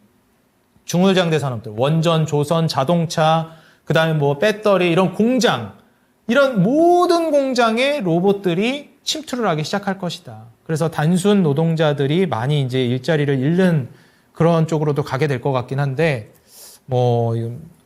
중울장대 산업들, 원전, 조선, 자동차, 그 다음에 뭐 배터리 이런 공장, 이런 모든 공장에 로봇들이 침투를 하기 시작할 것이다. 그래서 단순 노동자들이 많이 이제 일자리를 잃는 그런 쪽으로도 가게 될 것 같긴 한데 뭐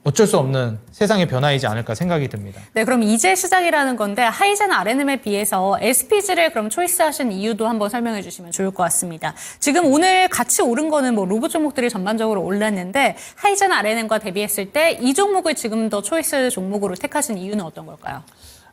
어쩔 수 없는 세상의 변화이지 않을까 생각이 듭니다. 네, 그럼 이제 시작이라는 건데 하이젠 RNM에 비해서 SPG를 그럼 초이스하신 이유도 한번 설명해 주시면 좋을 것 같습니다. 지금 오늘 같이 오른 거는 뭐 로봇 종목들이 전반적으로 올랐는데 하이젠 RNM과 대비했을 때 이 종목을 지금 더 초이스 종목으로 택하신 이유는 어떤 걸까요?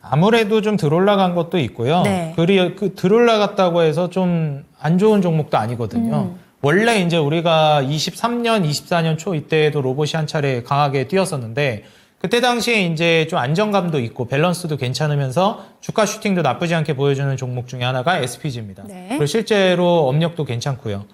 아무래도 좀 들올라간 것도 있고요. 네. 그 들올라갔다고 해서 좀 안 좋은 종목도 아니거든요. 원래 이제 우리가 23년, 24년 초 이때에도 로봇이 한 차례 강하게 뛰었었는데 그때 당시에 이제 좀 안정감도 있고 밸런스도 괜찮으면서 주가 슈팅도 나쁘지 않게 보여주는 종목 중에 하나가 SPG입니다. 네. 그리고 실제로 업력도 괜찮고요.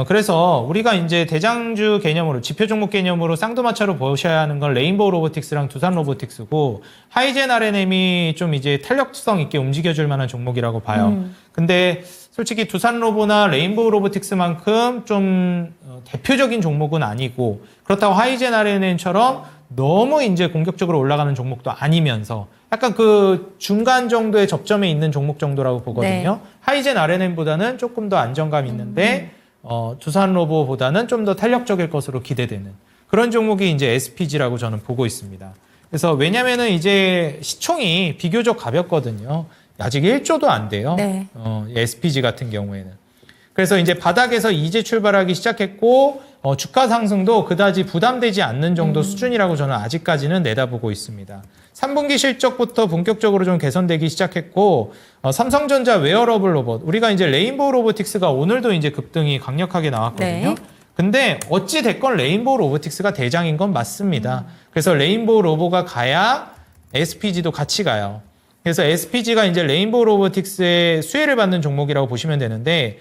그래서 우리가 이제 대장주 개념으로 지표 종목 개념으로 쌍두마차로 보셔야 하는 건 레인보우 로보틱스랑 두산 로보틱스고 하이젠 RNM이 좀 이제 탄력성 있게 움직여줄 만한 종목이라고 봐요. 근데 솔직히 두산 로보나 레인보우 로보틱스만큼 좀 대표적인 종목은 아니고 그렇다고 하이젠 RNM처럼 너무 이제 공격적으로 올라가는 종목도 아니면서 약간 그 중간 정도의 접점에 있는 종목 정도라고 보거든요. 네. 하이젠 RNM보다는 조금 더 안정감 있는데 두산 로보보다는 좀 더 탄력적일 것으로 기대되는 그런 종목이 이제 SPG라고 저는 보고 있습니다. 그래서 왜냐면은 이제 시총이 비교적 가볍거든요. 아직 1조도 안 돼요. 네. SPG 같은 경우에는. 그래서 이제 바닥에서 이제 출발하기 시작했고 주가 상승도 그다지 부담되지 않는 정도 수준이라고 저는 아직까지는 내다보고 있습니다. 3분기 실적부터 본격적으로 좀 개선되기 시작했고 삼성전자 웨어러블 로봇 우리가 이제 레인보우 로보틱스가 오늘도 이제 급등이 강력하게 나왔거든요. 네. 근데 어찌 됐건 레인보우 로보틱스가 대장인 건 맞습니다. 그래서 레인보우 로보가 가야 SPG도 같이 가요. 그래서 SPG가 이제 레인보우 로보틱스의 수혜를 받는 종목이라고 보시면 되는데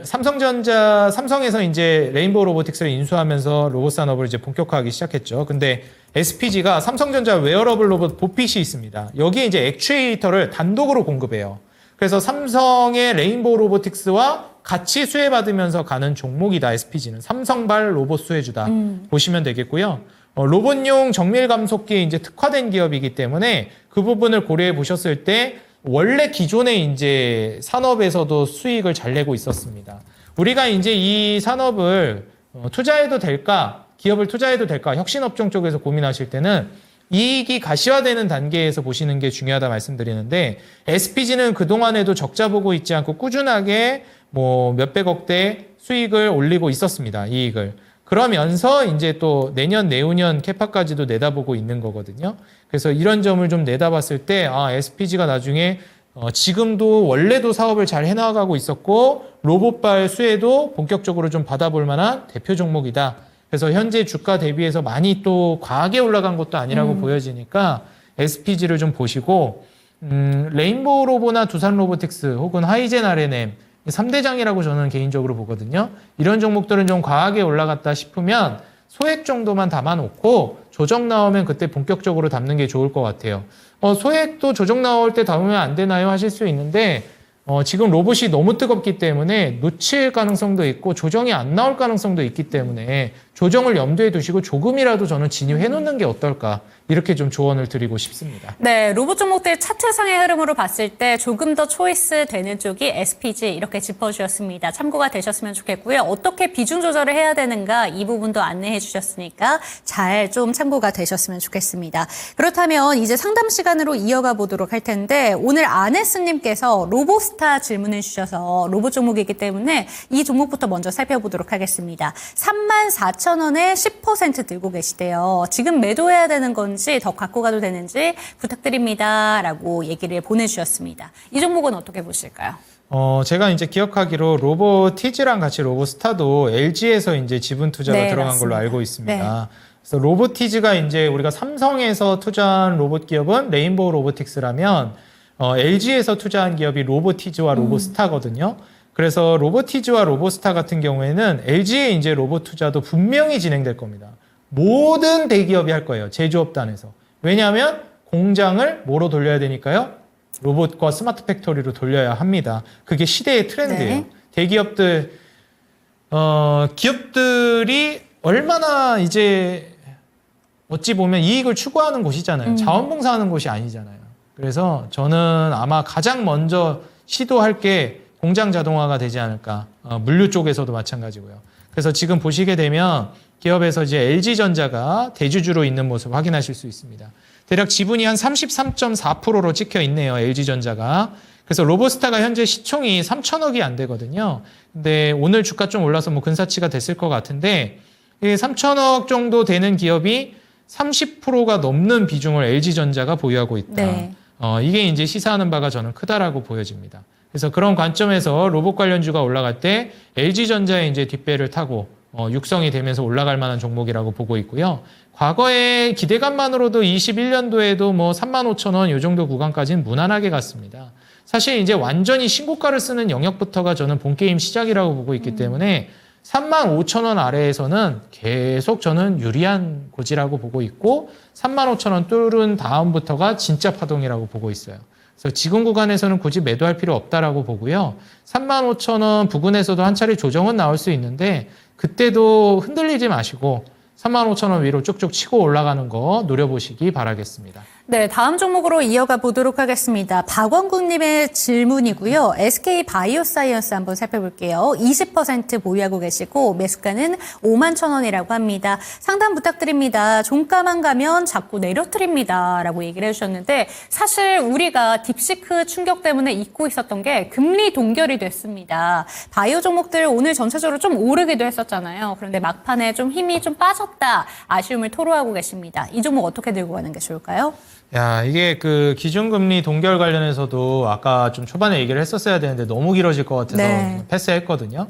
삼성에서 이제 레인보우 로보틱스를 인수하면서 로봇 산업을 이제 본격화하기 시작했죠. 근데 SPG가 삼성전자 웨어러블 로봇 보핏이 있습니다. 여기에 이제 액추에이터를 단독으로 공급해요. 그래서 삼성의 레인보우 로보틱스와 같이 수혜받으면서 가는 종목이다. SPG는 삼성발 로봇 수혜주다. 보시면 되겠고요. 로봇용 정밀 감속기에 이제 특화된 기업이기 때문에 그 부분을 고려해 보셨을 때 원래 기존의 이제 산업에서도 수익을 잘 내고 있었습니다. 우리가 이제 이 산업을 투자해도 될까, 기업을 투자해도 될까, 혁신업종 쪽에서 고민하실 때는 이익이 가시화되는 단계에서 보시는 게 중요하다 말씀드리는데 SPG는 그동안에도 적자 보고 있지 않고 꾸준하게 뭐 몇백억대 수익을 올리고 있었습니다. 이익을. 그러면서 이제 또 내년, 내후년 캐파까지도 내다보고 있는 거거든요. 그래서 이런 점을 좀 내다봤을 때, SPG가 나중에, 지금도 원래도 사업을 잘 해나가고 있었고, 로봇발 수혜도 본격적으로 좀 받아볼 만한 대표 종목이다. 그래서 현재 주가 대비해서 많이 또 과하게 올라간 것도 아니라고 보여지니까, SPG를 좀 보시고, 레인보우 로보나 두산 로보틱스 혹은 하이젠 RNM, 3대장이라고 저는 개인적으로 보거든요. 이런 종목들은 좀 과하게 올라갔다 싶으면 소액 정도만 담아놓고 조정 나오면 그때 본격적으로 담는 게 좋을 것 같아요. 소액도 조정 나올 때 담으면 안 되나요? 하실 수 있는데 지금 로봇이 너무 뜨겁기 때문에 놓칠 가능성도 있고 조정이 안 나올 가능성도 있기 때문에 조정을 염두에 두시고 조금이라도 저는 진입해 놓는 게 어떨까 이렇게 좀 조언을 드리고 싶습니다. 네, 로봇 종목들 차트상의 흐름으로 봤을 때 조금 더 초이스 되는 쪽이 SPG 이렇게 짚어주셨습니다. 참고가 되셨으면 좋겠고요. 어떻게 비중 조절을 해야 되는가 이 부분도 안내해 주셨으니까 잘 좀 참고가 되셨으면 좋겠습니다. 그렇다면 이제 상담 시간으로 이어가 보도록 할 텐데 오늘 아네스님께서 로보스타 질문해 주셔서 로봇 종목이기 때문에 이 종목부터 먼저 살펴보도록 하겠습니다. 34,000원에 10% 들고 계시대요. 지금 매도해야 되는 건지 더 갖고 가도 되는지 부탁드립니다. 라고 얘기를 보내주셨습니다. 이 종목은 어떻게 보실까요? 제가 이제 기억하기로 로보티즈랑 같이 로보스타도 LG에서 이제 지분 투자가 네, 들어간 맞습니다. 걸로 알고 있습니다. 네. 그래서 로보티즈가 이제 우리가 삼성에서 투자한 로봇 기업은 레인보우 로보틱스라면 LG에서 투자한 기업이 로보티즈와 로보스타거든요. 그래서 로보티즈와 로보스타 같은 경우에는 LG의 이제 로봇 투자도 분명히 진행될 겁니다. 모든 대기업이 할 거예요. 제조업단에서. 왜냐하면 공장을 뭐로 돌려야 되니까요? 로봇과 스마트 팩토리로 돌려야 합니다. 그게 시대의 트렌드예요. 네. 대기업들, 기업들이 얼마나 이제 어찌 보면 이익을 추구하는 곳이잖아요. 자원봉사하는 곳이 아니잖아요. 그래서 저는 아마 가장 먼저 시도할 게 공장 자동화가 되지 않을까. 물류 쪽에서도 마찬가지고요. 그래서 지금 보시게 되면 기업에서 이제 LG전자가 대주주로 있는 모습 확인하실 수 있습니다. 대략 지분이 한 33.4%로 찍혀 있네요. LG전자가. 그래서 로보스타가 현재 시총이 3천억이 안 되거든요. 근데 오늘 주가 좀 올라서 뭐 근사치가 됐을 것 같은데 3천억 정도 되는 기업이 30%가 넘는 비중을 LG전자가 보유하고 있다. 네. 이게 이제 시사하는 바가 저는 크다라고 보여집니다. 그래서 그런 관점에서 로봇 관련주가 올라갈 때 LG전자의 이제 뒷배를 타고 육성이 되면서 올라갈 만한 종목이라고 보고 있고요. 과거에 기대감만으로도 21년도에도 뭐 35,000원 이 정도 구간까지는 무난하게 갔습니다. 사실 이제 완전히 신고가를 쓰는 영역부터가 저는 본게임 시작이라고 보고 있기 때문에 35,000원 아래에서는 계속 저는 유리한 고지라고 보고 있고 35,000원 뚫은 다음부터가 진짜 파동이라고 보고 있어요. 그래서 지금 구간에서는 굳이 매도할 필요 없다라고 보고요. 35,000원 부근에서도 한 차례 조정은 나올 수 있는데 그때도 흔들리지 마시고 35,000원 위로 쭉쭉 치고 올라가는 거 노려보시기 바라겠습니다. 네, 다음 종목으로 이어가 보도록 하겠습니다. 박원국님의 질문이고요. SK 바이오사이언스 한번 살펴볼게요. 20% 보유하고 계시고 매수가는 51,000원이라고 합니다. 상담 부탁드립니다. 종가만 가면 자꾸 내려트립니다. 라고 얘기를 해주셨는데 사실 우리가 딥시크 충격 때문에 잊고 있었던 게 금리 동결이 됐습니다. 바이오 종목들 오늘 전체적으로 좀 오르기도 했었잖아요. 그런데 막판에 좀 힘이 좀 빠졌다. 아쉬움을 토로하고 계십니다. 이 종목 어떻게 들고 가는 게 좋을까요? 야, 이게 그 기준금리 동결 관련해서도 아까 좀 초반에 얘기를 했었어야 되는데 너무 길어질 것 같아서 네. 패스했거든요.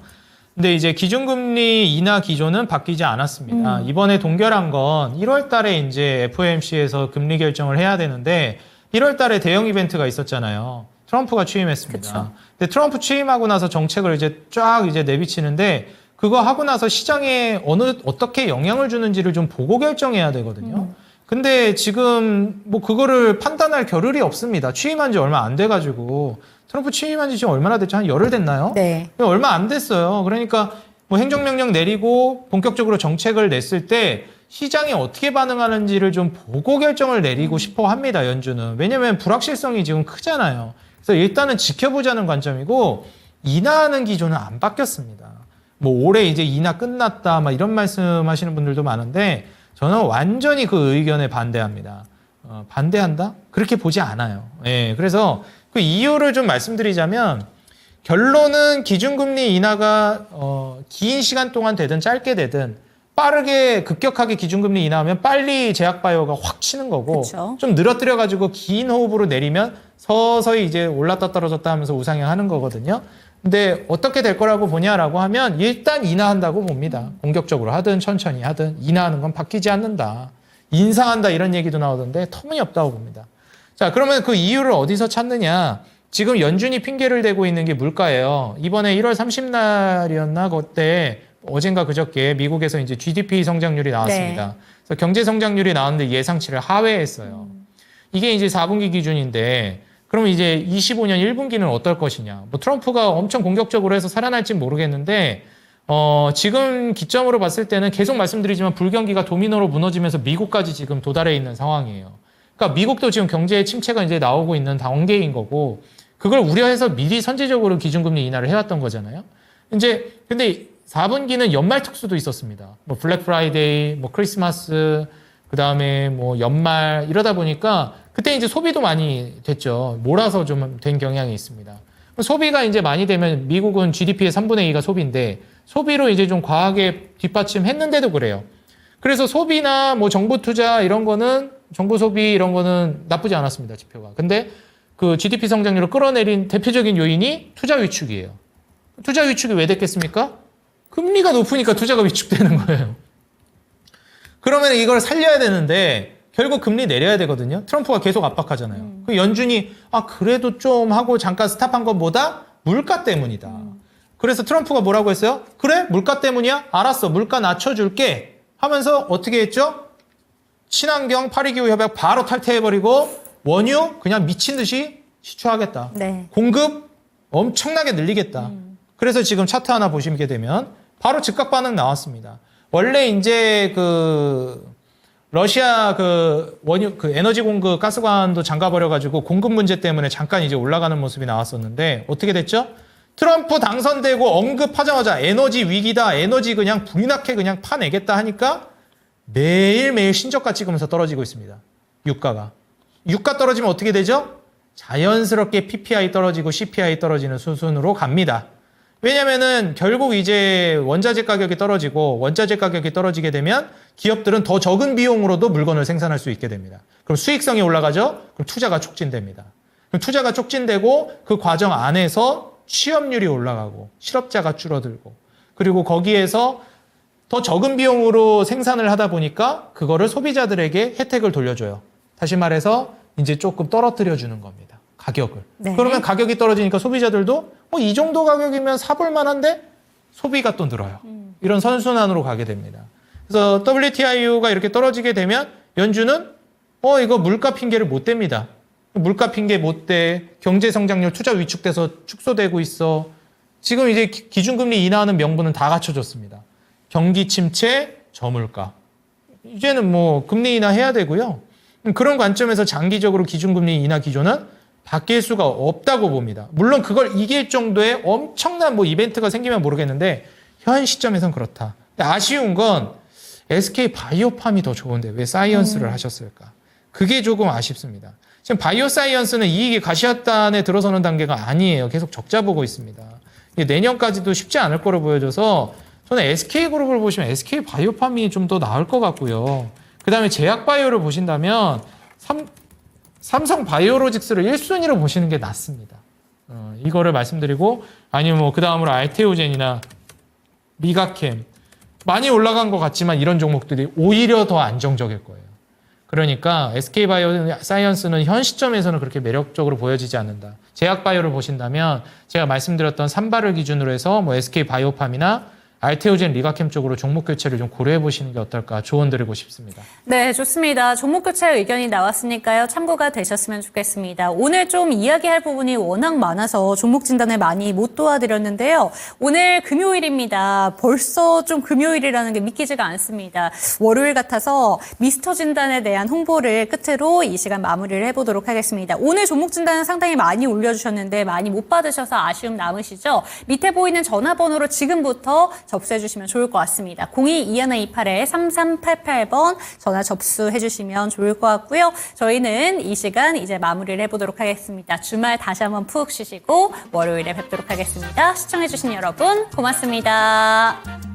근데 이제 기준금리 인하 기조는 바뀌지 않았습니다. 이번에 동결한 건 1월 달에 이제 FOMC에서 금리 결정을 해야 되는데 1월 달에 대형 이벤트가 있었잖아요. 트럼프가 취임했습니다. 그쵸. 근데 트럼프 취임하고 나서 정책을 이제 쫙 이제 내비치는데 그거 하고 나서 시장에 어떻게 영향을 주는지를 좀 보고 결정해야 되거든요. 근데 지금 뭐 그거를 판단할 겨를이 없습니다. 취임한 지 얼마 안 돼가지고 트럼프 취임한 지 지금 얼마나 됐죠? 한 열흘 됐나요? 네. 얼마 안 됐어요. 그러니까 뭐 행정명령 내리고 본격적으로 정책을 냈을 때 시장이 어떻게 반응하는지를 좀 보고 결정을 내리고 싶어 합니다. 연준은. 왜냐하면 불확실성이 지금 크잖아요. 그래서 일단은 지켜보자는 관점이고 인하하는 기조는 안 바뀌었습니다. 뭐 올해 이제 인하 끝났다 막 이런 말씀하시는 분들도 많은데 저는 완전히 그 의견에 반대합니다. 반대한다? 그렇게 보지 않아요. 예, 그래서 그 이유를 좀 말씀드리자면 결론은 기준금리 인하가 긴 시간 동안 되든 짧게 되든 빠르게 급격하게 기준금리 인하하면 빨리 제약바이오가 확 치는 거고 그쵸. 좀 늘어뜨려 가지고 긴 호흡으로 내리면 서서히 이제 올랐다 떨어졌다 하면서 우상향하는 거거든요. 근데 어떻게 될 거라고 보냐라고 하면 일단 인하한다고 봅니다. 공격적으로 하든 천천히 하든 인하하는 건 바뀌지 않는다. 인상한다 이런 얘기도 나오던데 터무니없다고 봅니다. 자, 그러면 그 이유를 어디서 찾느냐? 지금 연준이 핑계를 대고 있는 게 물가예요. 이번에 1월 30날이었나 그때 어젠가 그저께 미국에서 이제 GDP 성장률이 나왔습니다. 네. 그래서 경제 성장률이 나왔는데 예상치를 하회했어요. 이게 이제 4분기 기준인데 그럼 이제 25년 1분기는 어떨 것이냐. 뭐 트럼프가 엄청 공격적으로 해서 살아날지 모르겠는데 지금 기점으로 봤을 때는 계속 말씀드리지만 불경기가 도미노로 무너지면서 미국까지 지금 도달해 있는 상황이에요. 그러니까 미국도 지금 경제 침체가 이제 나오고 있는 단계인 거고 그걸 우려해서 미리 선제적으로 기준금리 인하를 해왔던 거잖아요. 이제 근데 4분기는 연말 특수도 있었습니다. 뭐 블랙 프라이데이, 뭐 크리스마스, 그 다음에 뭐 연말 이러다 보니까 그때 이제 소비도 많이 됐죠. 몰아서 좀 된 경향이 있습니다. 소비가 이제 많이 되면 미국은 GDP의 3분의 2가 소비인데 소비로 이제 좀 과하게 뒷받침했는데도 그래요. 그래서 소비나 뭐 정부 투자 이런 거는 정부 소비 이런 거는 나쁘지 않았습니다. 지표가. 근데 그 GDP 성장률을 끌어내린 대표적인 요인이 투자 위축이에요. 투자 위축이 왜 됐겠습니까? 금리가 높으니까 투자가 위축되는 거예요. 그러면 이걸 살려야 되는데 결국 금리 내려야 되거든요. 트럼프가 계속 압박하잖아요. 그 연준이 그래도 좀 하고 잠깐 스탑한 것보다 물가 때문이다. 그래서 트럼프가 뭐라고 했어요? 그래? 물가 때문이야? 알았어. 물가 낮춰줄게. 하면서 어떻게 했죠? 친환경 파리기후 협약 바로 탈퇴해버리고 원유 그냥 미친 듯이 시추하겠다. 네. 공급 엄청나게 늘리겠다. 그래서 지금 차트 하나 보시게 되면 바로 즉각 반응 나왔습니다. 원래 이제 그 러시아 그 원유 그 에너지 공급 가스관도 잠가버려가지고 공급 문제 때문에 잠깐 이제 올라가는 모습이 나왔었는데 어떻게 됐죠? 트럼프 당선되고 언급하자마자 에너지 위기다, 에너지 그냥 불이 나게 그냥 파내겠다 하니까 매일매일 신저가 찍으면서 떨어지고 있습니다. 유가가. 유가 떨어지면 어떻게 되죠? 자연스럽게 PPI 떨어지고 CPI 떨어지는 수순으로 갑니다. 왜냐면은 결국 이제 원자재 가격이 떨어지고 원자재 가격이 떨어지게 되면 기업들은 더 적은 비용으로도 물건을 생산할 수 있게 됩니다. 그럼 수익성이 올라가죠? 그럼 투자가 촉진됩니다. 그럼 투자가 촉진되고 그 과정 안에서 취업률이 올라가고 실업자가 줄어들고 그리고 거기에서 더 적은 비용으로 생산을 하다 보니까 그거를 소비자들에게 혜택을 돌려줘요. 다시 말해서 이제 조금 떨어뜨려 주는 겁니다. 가격을. 네. 그러면 가격이 떨어지니까 소비자들도 이 정도 가격이면 사볼 만한데 소비가 또 늘어요. 이런 선순환으로 가게 됩니다. 그래서 WTIU가 이렇게 떨어지게 되면 연준은 이거 물가 핑계를 못 댑니다. 물가 핑계 못 대, 경제 성장률 투자 위축돼서 축소되고 있어. 지금 이제 기준금리 인하하는 명분은 다 갖춰졌습니다. 경기 침체, 저물가. 이제는 뭐 금리 인하 해야 되고요. 그런 관점에서 장기적으로 기준금리 인하 기조는 바뀔 수가 없다고 봅니다. 물론 그걸 이길 정도의 엄청난 뭐 이벤트가 생기면 모르겠는데 현 시점에선 그렇다. 근데 아쉬운 건 SK 바이오팜이 더 좋은데 왜 사이언스를 하셨을까? 그게 조금 아쉽습니다. 지금 바이오 사이언스는 이익이 가시화단에 들어서는 단계가 아니에요. 계속 적자 보고 있습니다. 이게 내년까지도 쉽지 않을 거로 보여져서 저는 SK그룹을 보시면 SK 바이오팜이 좀 더 나을 것 같고요. 그 다음에 제약바이오를 보신다면 삼성 바이오로직스를 1순위로 보시는 게 낫습니다. 이거를 말씀드리고 아니면 뭐 그 다음으로 알테오젠이나 미가캠 많이 올라간 것 같지만 이런 종목들이 오히려 더 안정적일 거예요. 그러니까 SK바이오사이언스는 현 시점에서는 그렇게 매력적으로 보여지지 않는다. 제약바이오를 보신다면 제가 말씀드렸던 산발을 기준으로 해서 뭐 SK바이오팜이나 알테오젠 리가캠 쪽으로 종목 교체를 좀 고려해 보시는 게 어떨까 조언 드리고 싶습니다. 네, 좋습니다. 종목 교체 의견이 나왔으니까요. 참고가 되셨으면 좋겠습니다. 오늘 좀 이야기할 부분이 워낙 많아서 종목 진단을 많이 못 도와드렸는데요. 오늘 금요일입니다. 벌써 좀 금요일이라는 게 믿기지가 않습니다. 월요일 같아서 미스터 진단에 대한 홍보를 끝으로 이 시간 마무리를 해보도록 하겠습니다. 오늘 종목 진단은 상당히 많이 올려주셨는데 많이 못 받으셔서 아쉬움 남으시죠? 밑에 보이는 전화번호로 지금부터 접수해 주시면 좋을 것 같습니다. 02-2128-3388번 전화 접수해 주시면 좋을 것 같고요. 저희는 이 시간 이제 마무리를 해보도록 하겠습니다. 주말 다시 한번 푹 쉬시고 월요일에 뵙도록 하겠습니다. 시청해 주신 여러분 고맙습니다.